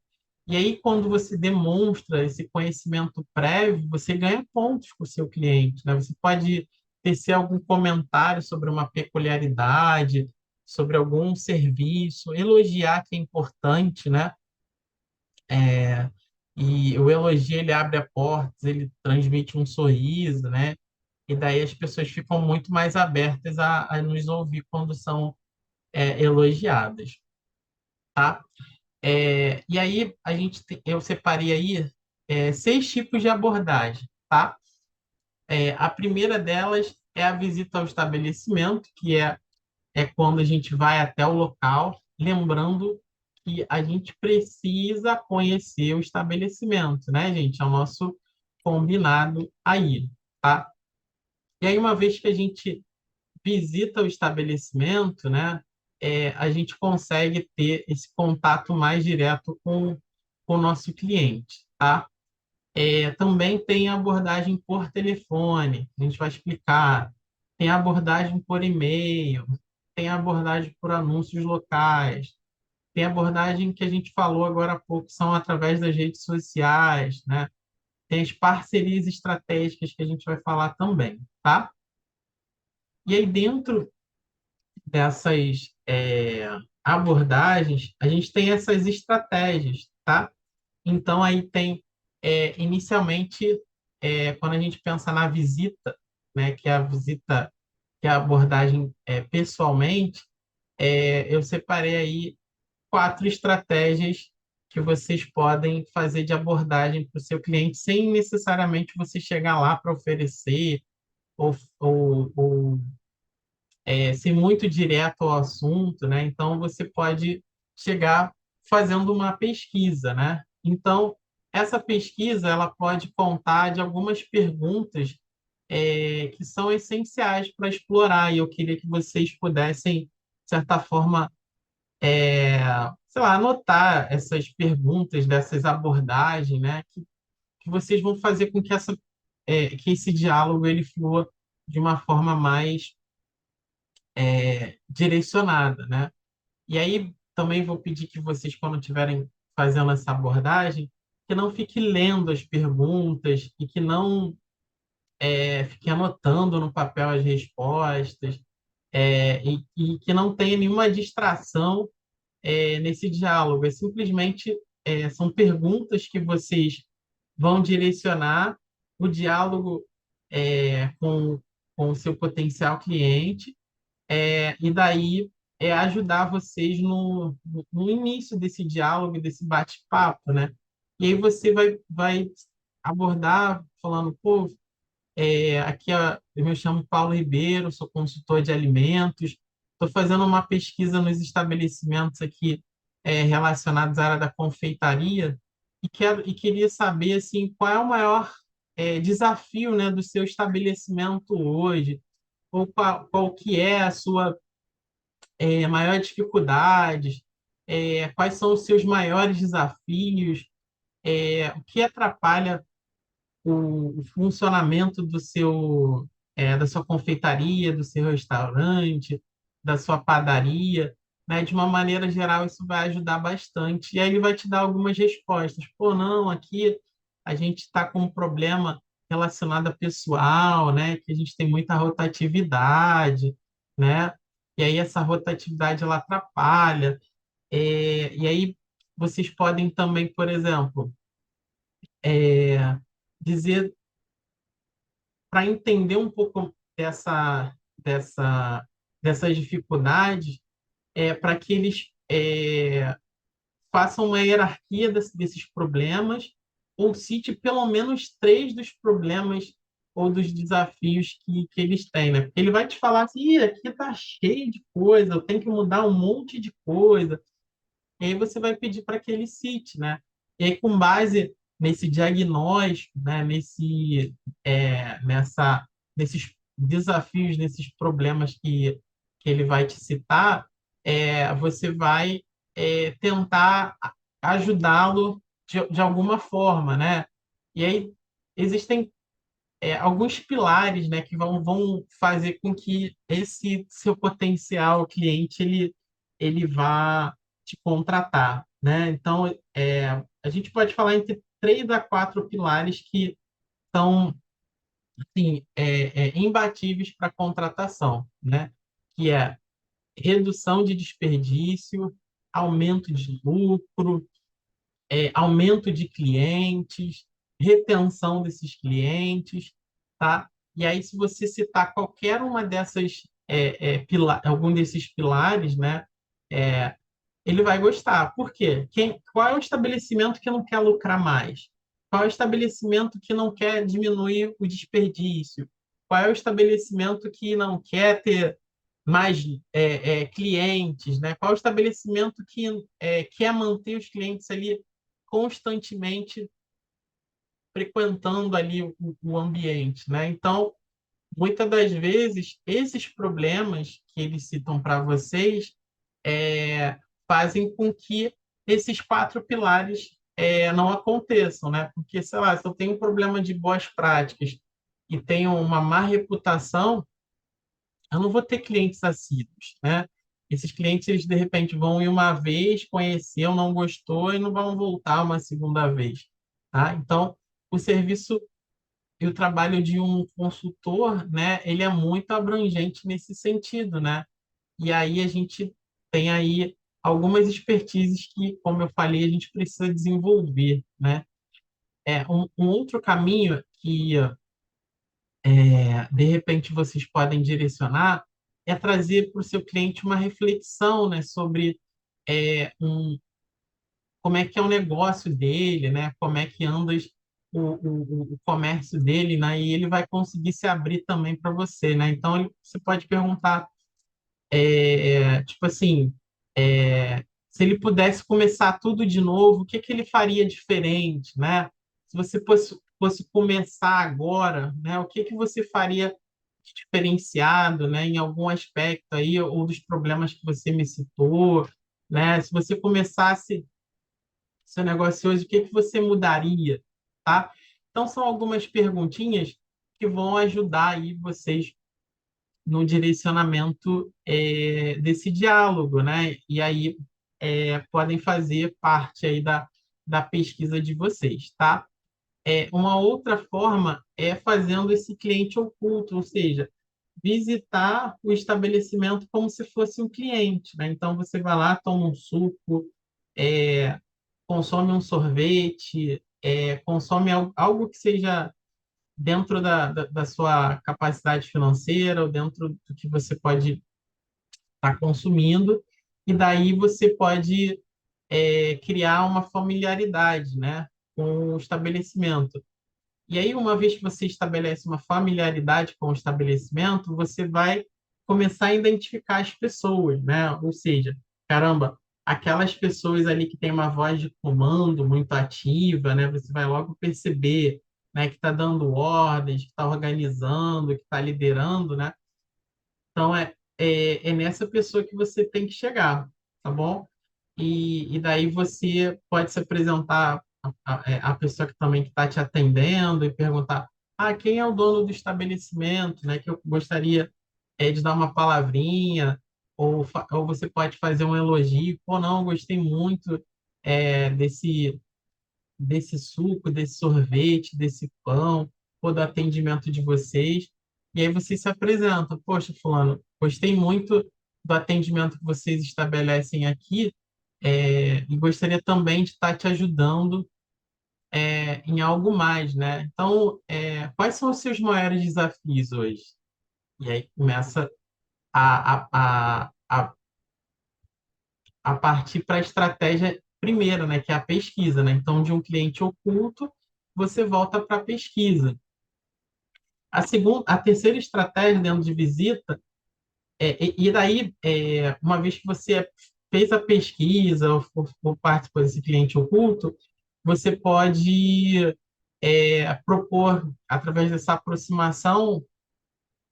E aí, quando você demonstra esse conhecimento prévio, você ganha pontos com o seu cliente, né? Você pode tecer algum comentário sobre uma peculiaridade, sobre algum serviço, elogiar que é importante, né? E o elogio, ele abre a portas, ele transmite um sorriso, né? E daí as pessoas ficam muito mais abertas a nos ouvir quando são elogiadas, tá? E aí eu separei aí 6 tipos de abordagem, tá? A primeira delas é a visita ao estabelecimento, que é quando a gente vai até o local, lembrando que a gente precisa conhecer o estabelecimento, né, gente? É o nosso combinado aí, tá? E aí, uma vez que a gente visita o estabelecimento, né, a gente consegue ter esse contato mais direto com o nosso cliente, tá? Também tem a abordagem por telefone, a gente vai explicar. Tem a abordagem por e-mail, tem a abordagem por anúncios locais, tem a abordagem que a gente falou agora há pouco, são através das redes sociais, né? Tem as parcerias estratégicas que a gente vai falar também, tá? E aí, dentro dessas abordagens, a gente tem essas estratégias, tá? Então, aí tem, inicialmente, quando a gente pensa na visita, né, que é a visita que é a abordagem pessoalmente, eu separei aí 4 estratégias que vocês podem fazer de abordagem para o seu cliente sem necessariamente você chegar lá para oferecer ou ser muito direto ao assunto, né? Então, você pode chegar fazendo uma pesquisa, né? Então, essa pesquisa ela pode contar de algumas perguntas que são essenciais para explorar, e eu queria que vocês pudessem, de certa forma, sei lá, anotar essas perguntas, dessas abordagens, né? Que vocês vão fazer com que que esse diálogo ele flua de uma forma mais direcionada, né? E aí também vou pedir que vocês, quando estiverem fazendo essa abordagem, que não fique lendo as perguntas e que não fique anotando no papel as respostas, e que não tenha nenhuma distração nesse diálogo. É simplesmente são perguntas que vocês vão direcionar o diálogo com o seu potencial cliente, e daí ajudar vocês no início desse diálogo, desse bate-papo, né? E aí você vai abordar falando, pô, aqui eu me chamo Paulo Ribeiro, sou consultor de alimentos, estou fazendo uma pesquisa nos estabelecimentos aqui relacionados à área da confeitaria e queria saber assim, qual é o maior desafio, né, do seu estabelecimento hoje, ou qual que é a sua maior dificuldades, quais são os seus maiores desafios, o que atrapalha o funcionamento da sua confeitaria, do seu restaurante, da sua padaria, né? De uma maneira geral, isso vai ajudar bastante. E aí ele vai te dar algumas respostas. Pô, não, aqui a gente está com um problema relacionado a pessoal, né? Que a gente tem muita rotatividade, né? E aí essa rotatividade ela atrapalha. E aí vocês podem também, por exemplo, dizer para entender um pouco dessa, dessas dificuldades, para que eles façam uma hierarquia desses problemas, ou cite pelo menos 3 dos problemas ou dos desafios que eles têm, né? Porque ele vai te falar assim, "Ih, aqui está cheio de coisa, eu tenho que mudar um monte de coisa." E aí você vai pedir para que ele cite, né? E aí, com base nesse diagnóstico, né? Nesses desafios, nesses problemas que ele vai te citar, você vai tentar ajudá-lo de alguma forma, né? E aí existem alguns pilares, né, que vão fazer com que esse seu potencial cliente ele vá te contratar, né? Então, a gente pode falar entre 3 a 4 pilares que são assim, imbatíveis para contratação, né? Que é redução de desperdício, aumento de lucro, aumento de clientes, retenção desses clientes, tá? E aí, se você citar qualquer uma algum desses pilares, né, ele vai gostar. Por quê? Qual é o estabelecimento que não quer lucrar mais? Qual é o estabelecimento que não quer diminuir o desperdício? Qual é o estabelecimento que não quer ter mais clientes, né? Qual é o estabelecimento que quer manter os clientes ali constantemente frequentando ali o ambiente, né? Então, muitas das vezes, esses problemas que eles citam para vocês fazem com que esses 4 pilares não aconteçam, né? Porque, sei lá, se eu tenho um problema de boas práticas e tenho uma má reputação, eu não vou ter clientes assíduos, né? Esses clientes, eles, de repente, vão ir uma vez, conheceu, não gostou e não vão voltar uma segunda vez, tá? Então, o serviço e o trabalho de um consultor, né, ele é muito abrangente nesse sentido, né? E aí a gente tem aí algumas expertises que, como eu falei, a gente precisa desenvolver, né? Um outro caminho de repente vocês podem direcionar é trazer para o seu cliente uma reflexão, né, sobre como é que é o negócio dele, né, como é que anda o comércio dele, né, e ele vai conseguir se abrir também para você, né? Então você pode perguntar, tipo assim, se ele pudesse começar tudo de novo, o que que ele faria diferente, né? Se você fosse começar agora, né, o que que você faria diferenciado, né, em algum aspecto aí, ou dos problemas que você me citou, né? Se você começasse seu negócio hoje, o que que você mudaria, tá? Então, são algumas perguntinhas que vão ajudar aí vocês no direcionamento desse diálogo, né? E aí podem fazer parte aí da pesquisa de vocês, tá? Uma outra forma é fazendo esse cliente oculto, ou seja, visitar o estabelecimento como se fosse um cliente, né? Então você vai lá, toma um suco, consome um sorvete, consome algo que seja dentro da sua capacidade financeira ou dentro do que você pode estar consumindo, e daí você pode criar uma familiaridade, né, com o estabelecimento. E aí, uma vez que você estabelece uma familiaridade com o estabelecimento, você vai começar a identificar as pessoas, né? Ou seja, caramba, aquelas pessoas ali que têm uma voz de comando muito ativa, né? Você vai logo perceber, né, que está dando ordens, que está organizando, que está liderando, né? Então, é nessa pessoa que você tem que chegar, tá bom? E daí você pode se apresentar a pessoa que também está te atendendo e perguntar, quem é o dono do estabelecimento, né? Que eu gostaria de dar uma palavrinha, ou você pode fazer um elogio, pô, não, eu gostei muito desse suco, desse sorvete, desse pão, ou do atendimento de vocês. E aí você se apresenta, poxa, fulano, gostei muito do atendimento que vocês estabelecem aqui, e gostaria também de estar te ajudando em algo mais, né? Então, quais são os seus maiores desafios hoje? E aí começa a, a, a, a, a partir para a estratégia primeira, né? Que é a pesquisa, né? Então, de um cliente oculto, você volta para a pesquisa. A terceira estratégia dentro de visita e daí, uma vez que você fez a pesquisa ou participou desse cliente oculto, você pode propor, através dessa aproximação,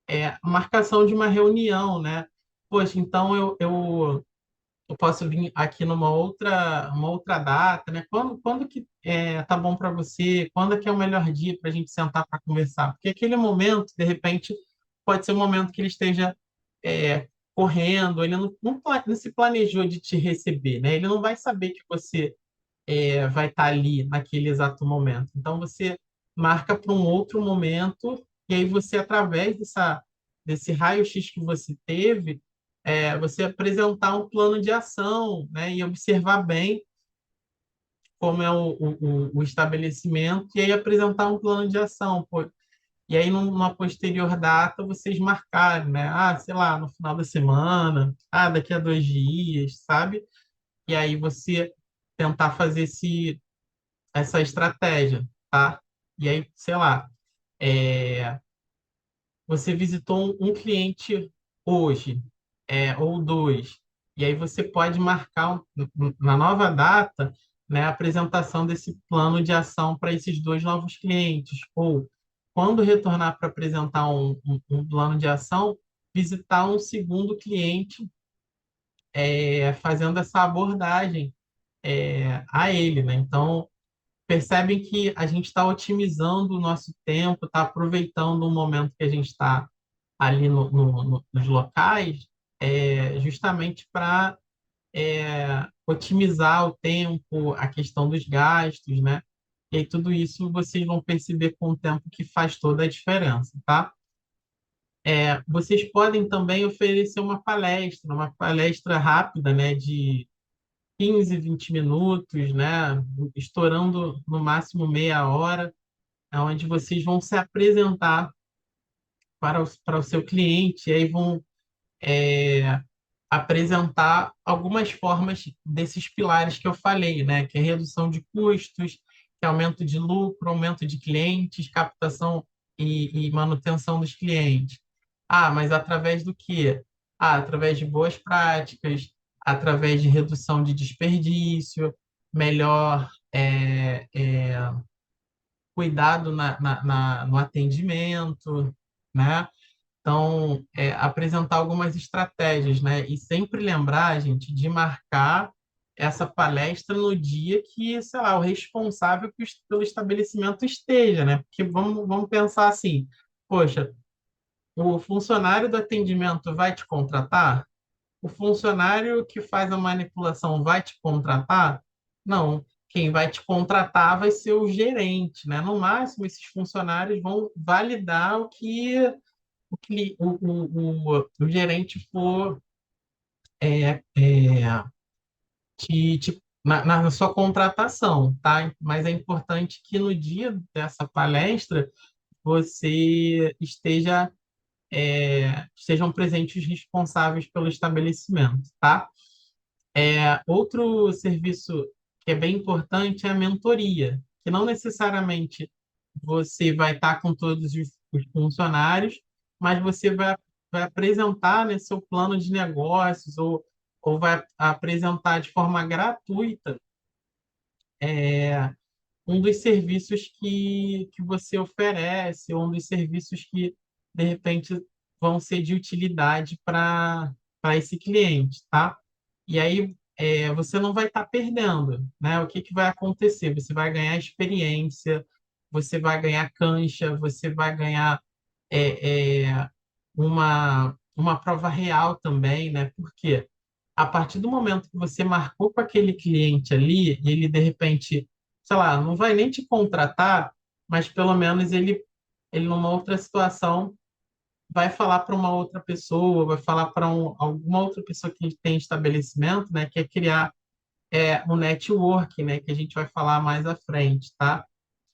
a marcação de uma reunião, né? Poxa, então eu posso vir aqui numa uma outra data, né? Quando que tá bom para você? Quando é que é o melhor dia para a gente sentar para conversar? Porque aquele momento, de repente, pode ser um momento que ele esteja correndo, ele não se planejou de te receber, né? Ele não vai saber que você vai estar ali naquele exato momento. Então, você marca para um outro momento, e aí você, através desse raio-x que você teve, você apresentar um plano de ação, né? E observar bem como é o estabelecimento, e aí apresentar um plano de ação. Pô, e aí, numa posterior data, vocês marcarem, né? Sei lá, no final da semana, daqui a 2 dias, sabe? E aí você tentar fazer essa estratégia, tá? E aí, sei lá, você visitou um cliente hoje, ou dois, e aí você pode marcar na nova data, né, a apresentação desse plano de ação para esses dois novos clientes, ou quando retornar para apresentar um plano de ação, visitar um segundo cliente, fazendo essa abordagem a ele, né? Então, percebem que a gente está otimizando o nosso tempo, está aproveitando o momento que a gente está ali nos locais, justamente para otimizar o tempo, a questão dos gastos, né? E aí, tudo isso vocês vão perceber com o tempo que faz toda a diferença, tá? Vocês podem também oferecer uma palestra rápida, né, de 15, 20 minutos, né, estourando no máximo meia hora, onde vocês vão se apresentar para o seu cliente, e aí vão é, apresentar algumas formas desses pilares que eu falei, né? Que é redução de custos, que é aumento de lucro, aumento de clientes, captação e manutenção dos clientes. Ah, mas através do quê? Ah, através de boas práticas, através de redução de desperdício, melhor cuidado no atendimento, né? Então, apresentar algumas estratégias, né? E sempre lembrar, gente, de marcar essa palestra no dia que, sei lá, o responsável pelo estabelecimento esteja, né? Porque vamos pensar assim, poxa, o funcionário do atendimento vai te contratar? O funcionário que faz a manipulação vai te contratar? Não. Quem vai te contratar vai ser o gerente, né? No máximo, esses funcionários vão validar o gerente for na sua contratação, tá? Mas é importante que no dia dessa palestra você estejam presentes os responsáveis pelo estabelecimento, tá? Outro serviço que é bem importante é a mentoria, que não necessariamente você vai estar com todos os funcionários, mas você vai apresentar, né, seu plano de negócios ou vai apresentar de forma gratuita um dos serviços que você oferece, ou um dos serviços que, de repente, vão ser de utilidade para esse cliente, tá? E aí, você não vai estar perdendo, né? O que que vai acontecer? Você vai ganhar experiência, você vai ganhar cancha, você vai ganhar uma prova real também, né? Porque a partir do momento que você marcou com aquele cliente ali, e ele de repente, sei lá, não vai nem te contratar, mas pelo menos ele numa outra situação vai falar para uma outra pessoa, vai falar para alguma outra pessoa que tem estabelecimento, né? Que é criar um network, né? Que a gente vai falar mais à frente, tá?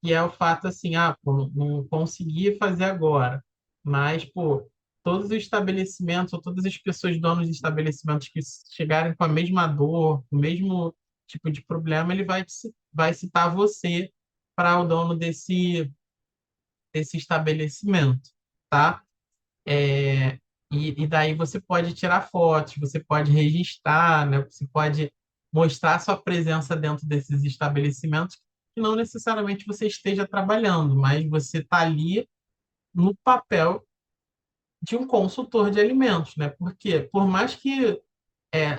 Que é o fato assim, pô, não consegui fazer agora, mas, pô, todos os estabelecimentos, ou todas as pessoas donos de estabelecimentos que chegarem com a mesma dor, com o mesmo tipo de problema, ele vai citar você para o dono desse estabelecimento, tá? É, e daí você pode tirar fotos, você pode registrar, né? Você pode mostrar sua presença dentro desses estabelecimentos, que não necessariamente você esteja trabalhando, mas você está ali no papel de um consultor de alimentos, né? Porque por mais que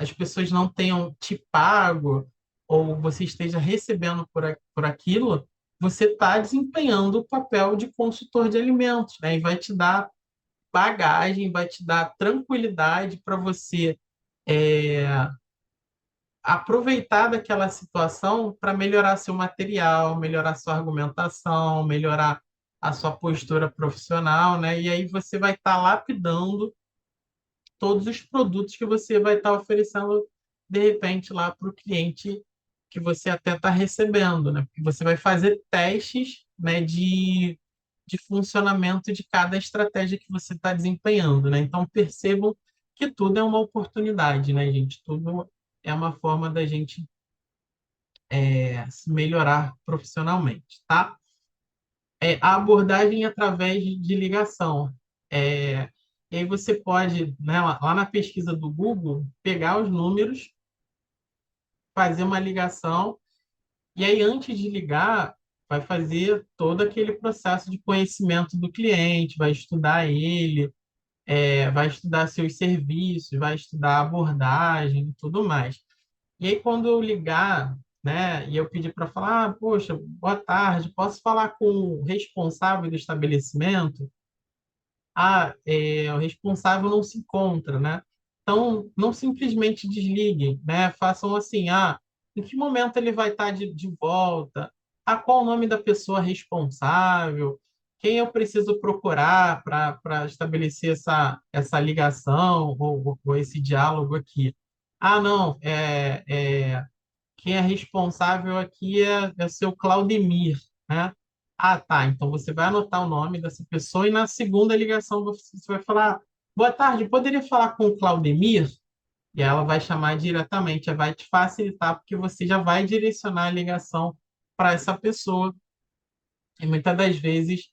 as pessoas não tenham te pago ou você esteja recebendo por aquilo, você está desempenhando o papel de consultor de alimentos, né? E vai te dar bagagem, vai te dar tranquilidade para você é, aproveitar daquela situação para melhorar seu material, melhorar sua argumentação, melhorar a sua postura profissional, né? E aí você vai estar lapidando todos os produtos que você vai estar oferecendo de repente lá para o cliente que você até está recebendo, né? Porque você vai fazer testes, né, de funcionamento de cada estratégia que você está desempenhando, né? Então percebam que tudo é uma oportunidade, né, gente? Tudo é uma forma da gente se melhorar profissionalmente, tá? A abordagem através de ligação. É, e aí você pode, né, lá na pesquisa do Google, pegar os números, fazer uma ligação, e aí antes de ligar, vai fazer todo aquele processo de conhecimento do cliente, vai estudar ele, vai estudar seus serviços, vai estudar a abordagem e tudo mais. E aí, quando eu ligar, né, e eu pedir para falar, poxa, boa tarde, posso falar com o responsável do estabelecimento? O responsável não se encontra, né? Então, não simplesmente desliguem, né? Façam assim, em que momento ele vai estar de volta? Qual o nome da pessoa responsável? Quem eu preciso procurar para estabelecer essa ligação ou esse diálogo aqui? Não, quem é responsável aqui é o seu Claudemir, né? Ah, tá. Então você vai anotar o nome dessa pessoa e na segunda ligação você vai falar: Boa tarde, poderia falar com o Claudemir? E ela vai chamar diretamente, vai te facilitar, porque você já vai direcionar a ligação para essa pessoa. E muitas das vezes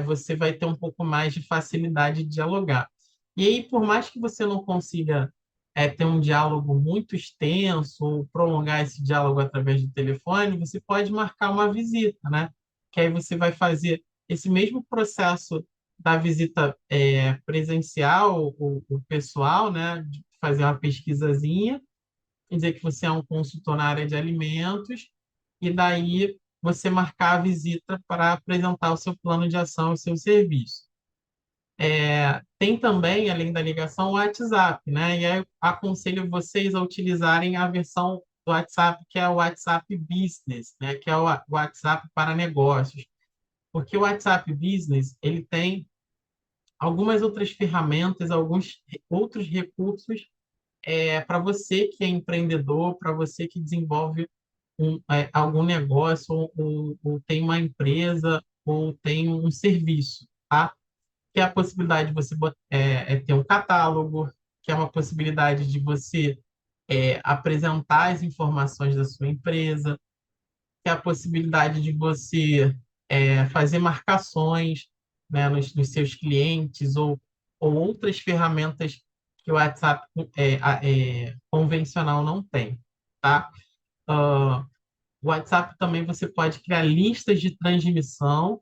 você vai ter um pouco mais de facilidade de dialogar. E aí, por mais que você não consiga ter um diálogo muito extenso ou prolongar esse diálogo através do telefone, você pode marcar uma visita, né? Que aí você vai fazer esse mesmo processo da visita presencial, o pessoal, né? De fazer uma pesquisazinha, dizer que você é um consultor na área de alimentos, e daí você marcar a visita para apresentar o seu plano de ação e seu serviço. Tem também, além da ligação, o WhatsApp, né? E aí eu aconselho vocês a utilizarem a versão do WhatsApp, que é o WhatsApp Business, né? Que é o WhatsApp para negócios. Porque o WhatsApp Business, ele tem algumas outras ferramentas, alguns outros recursos para você que é empreendedor, para você que desenvolve algum negócio, ou tem uma empresa, ou tem um serviço, tá? Que é a possibilidade de você ter um catálogo, que é uma possibilidade de você apresentar as informações da sua empresa, que é a possibilidade de você fazer marcações, né, nos seus clientes, ou outras ferramentas que o WhatsApp convencional não tem, tá? Ah, o WhatsApp também você pode criar listas de transmissão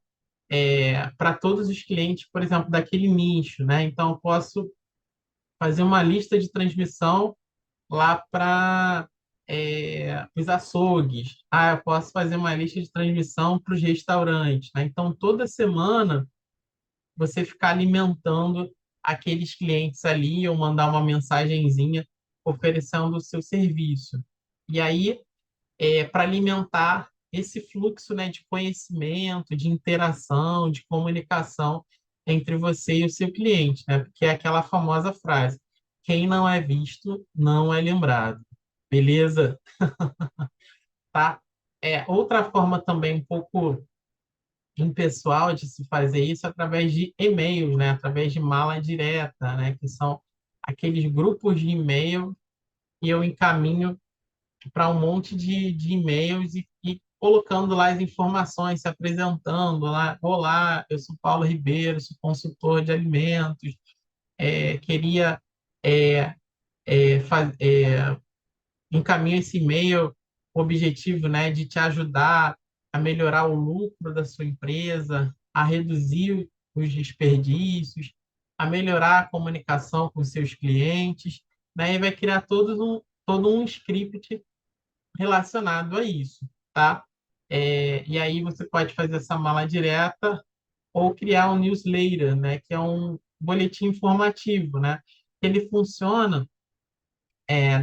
para todos os clientes, por exemplo, daquele nicho, né? Então, eu posso fazer uma lista de transmissão lá para os açougues. Ah, eu posso fazer uma lista de transmissão para os restaurantes, né? Então, toda semana, você ficar alimentando aqueles clientes ali ou mandar uma mensagenzinha oferecendo o seu serviço. E aí, para alimentar esse fluxo, né, de conhecimento, de interação, de comunicação entre você e o seu cliente, né? Porque é aquela famosa frase: quem não é visto não é lembrado. Beleza? Tá? Outra forma também um pouco impessoal de se fazer isso é através de e-mails, né? Através de mala direta, né? Que são aqueles grupos de e-mail que eu encaminho para um monte de e-mails e colocando lá as informações, se apresentando lá. Olá, eu sou Paulo Ribeiro, sou consultor de alimentos, queria é, encaminhar esse e-mail com o objetivo, né, de te ajudar a melhorar o lucro da sua empresa, a reduzir os desperdícios, a melhorar a comunicação com seus clientes, né, e vai criar todo um script relacionado a isso, tá? E aí você pode fazer essa mala direta ou criar um newsletter, né? Que é um boletim informativo, né? Ele funciona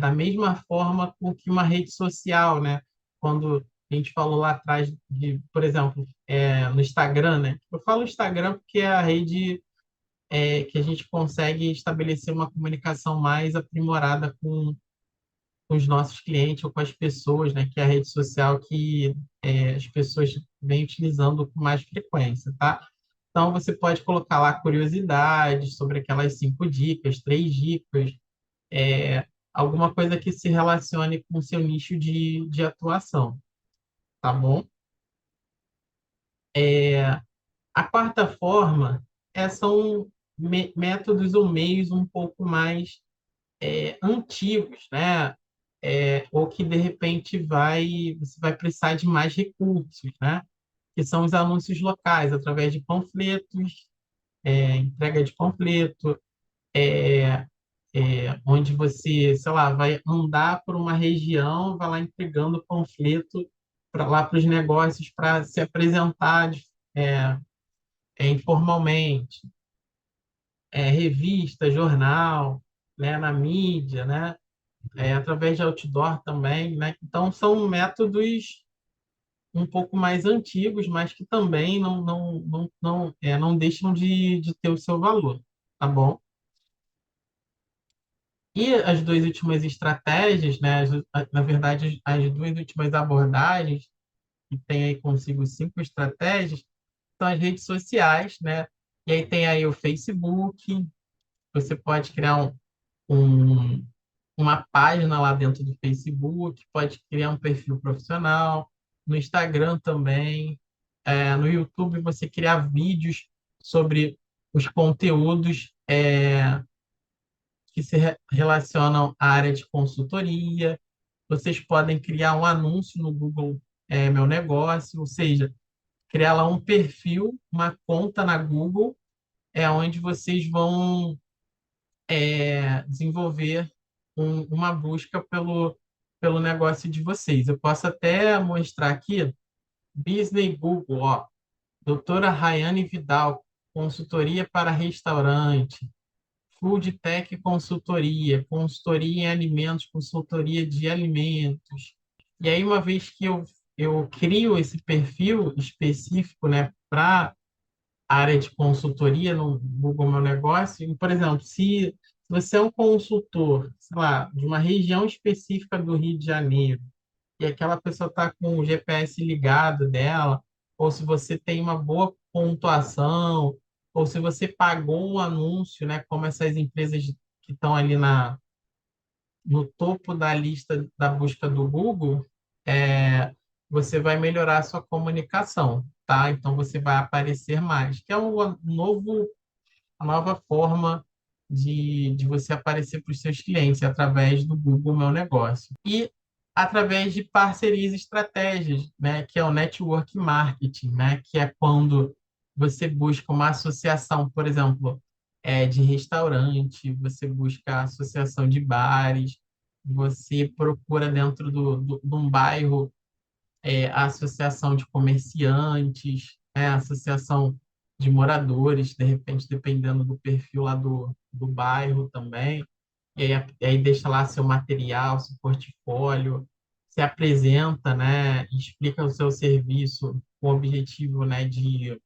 da mesma forma com que uma rede social, né? Quando a gente falou lá atrás de, por exemplo, no Instagram, né? Eu falo Instagram porque é a rede que a gente consegue estabelecer uma comunicação mais aprimorada com os nossos clientes ou com as pessoas, né, que é a rede social que as pessoas vêm utilizando com mais frequência, tá? Então, você pode colocar lá curiosidades sobre aquelas 5 dicas, 3 dicas, alguma coisa que se relacione com o seu nicho de atuação, tá bom? A quarta forma são métodos ou meios um pouco mais antigos, né? Ou que de repente você vai precisar de mais recursos, né? Que são os anúncios locais, através de panfletos, entrega de panfleto, onde você, sei lá, vai andar por uma região, vai lá entregando panfleto lá para os negócios para se apresentar é, informalmente, revista, jornal, né, na mídia, né? Através de outdoor também, né? Então, são métodos um pouco mais antigos, mas que também não deixam de ter o seu valor, tá bom? E as duas últimas estratégias, né? Na verdade, as duas últimas abordagens que tem aí consigo 5 estratégias, são as redes sociais, né? E aí tem aí o Facebook, você pode criar um, uma página lá dentro do Facebook, pode criar um perfil profissional, no Instagram também, no YouTube você criar vídeos sobre os conteúdos que se relacionam à área de consultoria. Vocês podem criar um anúncio no Google Meu Negócio, ou seja, criar lá um perfil, uma conta na Google, onde vocês vão desenvolver uma busca pelo negócio de vocês. Eu posso até mostrar aqui, Business Google, ó, doutora Rayane Vidal, consultoria para restaurante, Food Tech Consultoria, consultoria em alimentos, consultoria de alimentos. E aí, uma vez que eu crio esse perfil específico, né, para área de consultoria no Google Meu Negócio, e, por exemplo, se você é um consultor, sei lá, de uma região específica do Rio de Janeiro, e aquela pessoa está com o GPS ligado dela, ou se você tem uma boa pontuação, ou se você pagou um anúncio, né, como essas empresas que estão ali no topo da lista da busca do Google, você vai melhorar a sua comunicação, tá? Então você vai aparecer mais, que é a nova forma de você aparecer para os seus clientes através do Google Meu Negócio. E através de parcerias e estratégias, né, que é o network marketing, né, que é quando você busca uma associação, por exemplo, de restaurante, você busca a associação de bares, você procura dentro de um bairro a associação de comerciantes, a associação de moradores, de repente, dependendo do perfil lá do bairro também. E aí deixa lá seu material, seu portfólio, se apresenta, né, explica o seu serviço com o objetivo, né, de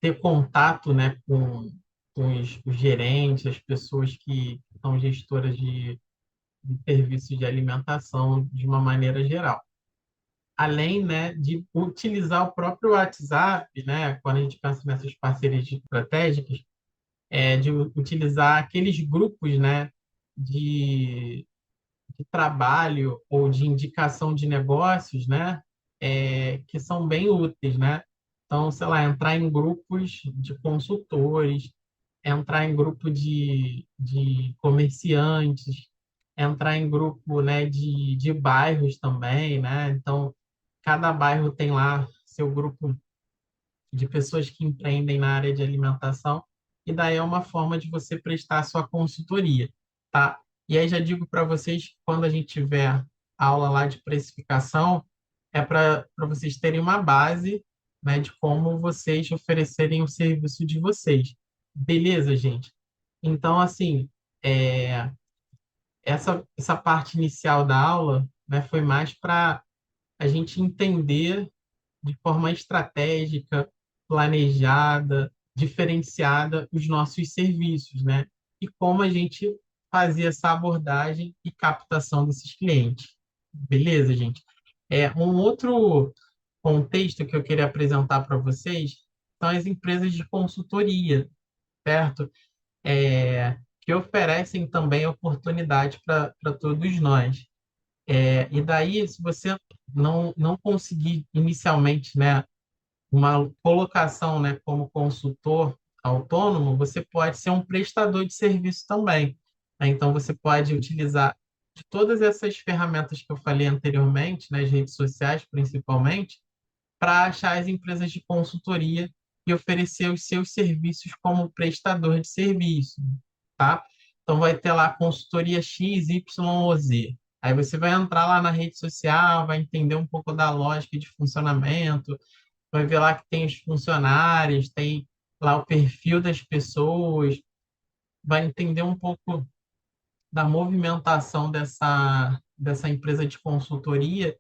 ter contato, né, com os gerentes, as pessoas que são gestoras de serviços de alimentação de uma maneira geral. Além, né, de utilizar o próprio WhatsApp, né, quando a gente pensa nessas parcerias estratégicas, de utilizar aqueles grupos, né, de, de trabalho ou de indicação de negócios, né, que são bem úteis, né? Então, sei lá, entrar em grupos de consultores, entrar em grupo de comerciantes, entrar em grupo, né, de bairros também, né? Então, cada bairro tem lá seu grupo de pessoas que empreendem na área de alimentação, e daí é uma forma de você prestar a sua consultoria, tá? E aí já digo para vocês, quando a gente tiver aula lá de precificação, é para vocês terem uma base, né, de como vocês oferecerem o serviço de vocês. Beleza, gente? Então, assim, é, essa parte inicial da aula, né, foi mais para a gente entender de forma estratégica, planejada, diferenciada os nossos serviços, né? E como a gente fazia essa abordagem e captação desses clientes. Beleza, gente? Um outro contexto que eu queria apresentar para vocês são as empresas de consultoria, certo? Que oferecem também oportunidade para todos nós. E daí, se você não conseguir inicialmente, né, uma colocação, né, como consultor autônomo, você pode ser um prestador de serviço também, né? Então, você pode utilizar de todas essas ferramentas que eu falei anteriormente, nas redes sociais principalmente, para achar as empresas de consultoria e oferecer os seus serviços como prestador de serviço, tá? Então, vai ter lá consultoria X, Y ou Z. Aí você vai entrar lá na rede social, vai entender um pouco da lógica de funcionamento, vai ver lá que tem os funcionários, tem lá o perfil das pessoas, vai entender um pouco da movimentação dessa empresa de consultoria,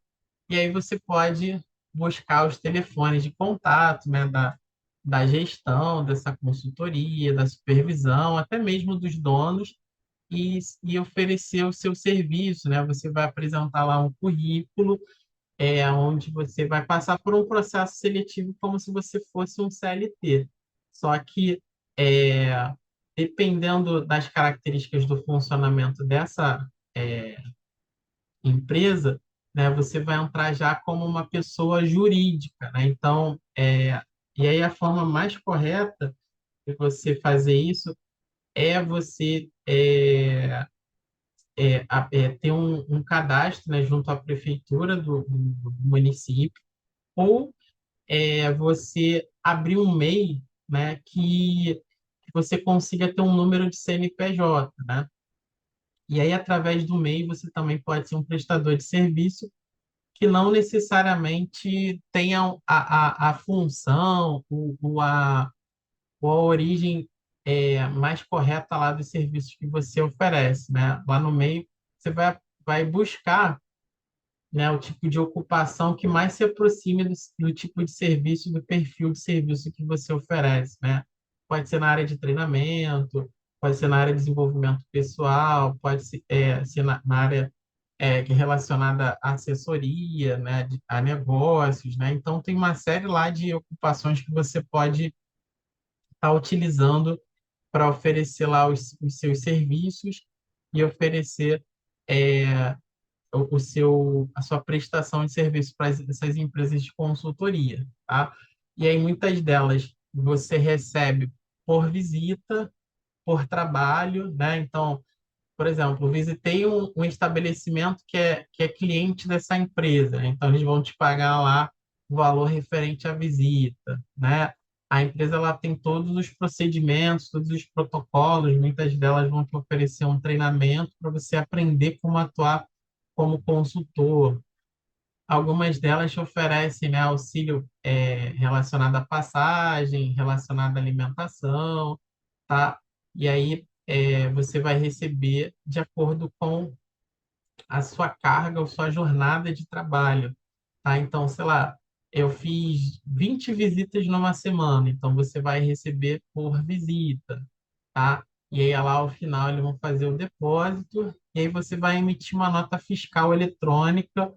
e aí você pode buscar os telefones de contato, né, da gestão dessa consultoria, da supervisão, até mesmo dos donos, e oferecer o seu serviço, né? Você vai apresentar lá um currículo é onde você vai passar por um processo seletivo como se você fosse um CLT. Só que, é, dependendo das características do funcionamento dessa empresa, né, você vai entrar já como uma pessoa jurídica, né? Então, e aí a forma mais correta de você fazer isso é você ter um cadastro, né, junto à prefeitura do município, ou você abrir um MEI, né, que você consiga ter um número de CNPJ, né? E aí, através do MEI, você também pode ser um prestador de serviço que não necessariamente tenha a função, ou a origem mais correta lá dos serviços que você oferece, né? Lá no MEI, você vai buscar, né, o tipo de ocupação que mais se aproxime do tipo de serviço, do perfil de serviço que você oferece, né? Pode ser na área de treinamento, pode ser na área de desenvolvimento pessoal, pode ser na área que é relacionada à assessoria, né, a negócios, né? Então, tem uma série lá de ocupações que você pode estar utilizando para oferecer lá os seus serviços e oferecer é, a sua prestação de serviço para essas empresas de consultoria, tá? E aí, muitas delas você recebe por visita, por trabalho, né? Então, por exemplo, visitei um estabelecimento que é cliente dessa empresa, né? Então eles vão te pagar lá o valor referente à visita, né? A empresa ela tem todos os procedimentos, todos os protocolos, muitas delas vão te oferecer um treinamento para você aprender como atuar como consultor. Algumas delas te oferecem, né, auxílio relacionado à passagem, relacionado à alimentação, tá? E aí você vai receber de acordo com a sua carga ou sua jornada de trabalho, tá? Então, sei lá, eu fiz 20 visitas numa semana, então você vai receber por visita, tá? E aí lá ao final eles vão fazer o depósito e aí você vai emitir uma nota fiscal eletrônica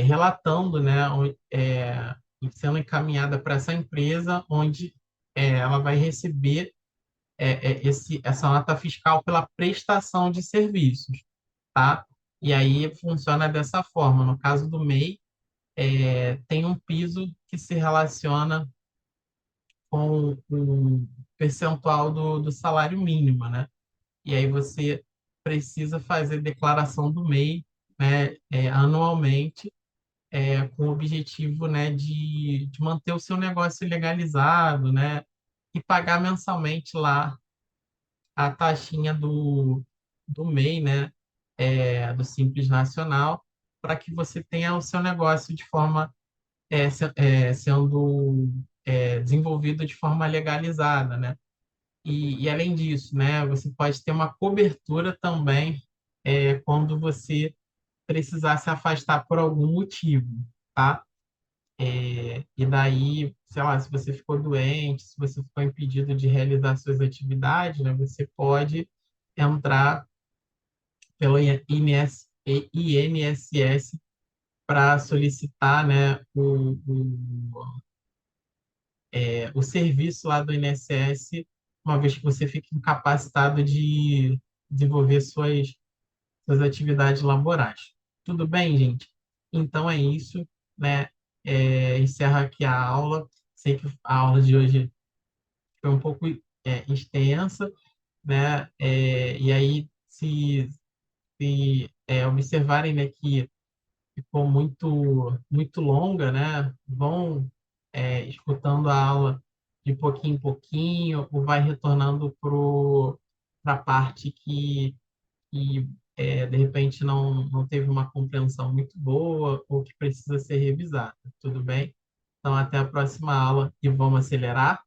relatando, né, e sendo encaminhada para essa empresa, onde ela vai receber essa nota fiscal pela prestação de serviços, tá? E aí funciona dessa forma. No caso do MEI, tem um piso que se relaciona com o percentual do salário mínimo, né? E aí você precisa fazer declaração do MEI, né, anualmente, com o objetivo, né, de manter o seu negócio legalizado, né, e pagar mensalmente lá a taxinha do MEI, né, do Simples Nacional, para que você tenha o seu negócio de forma sendo desenvolvido de forma legalizada, né? E além disso, né, você pode ter uma cobertura também quando você precisar se afastar por algum motivo, tá? E daí, sei lá, se você ficou doente, se você ficou impedido de realizar suas atividades, né, você pode entrar pelo INSS para solicitar, né, o serviço lá do INSS, uma vez que você fique incapacitado de desenvolver suas atividades laborais. Tudo bem, gente? Então é isso, né? Encerro aqui a aula. Sei que a aula de hoje foi um pouco extensa, né? E aí, se observarem, né, que ficou muito longa, né? Vão escutando a aula de pouquinho em pouquinho, ou vai retornando para a parte que de repente não teve uma compreensão muito boa ou que precisa ser revisada, tudo bem? Então, até a próxima aula e vamos acelerar.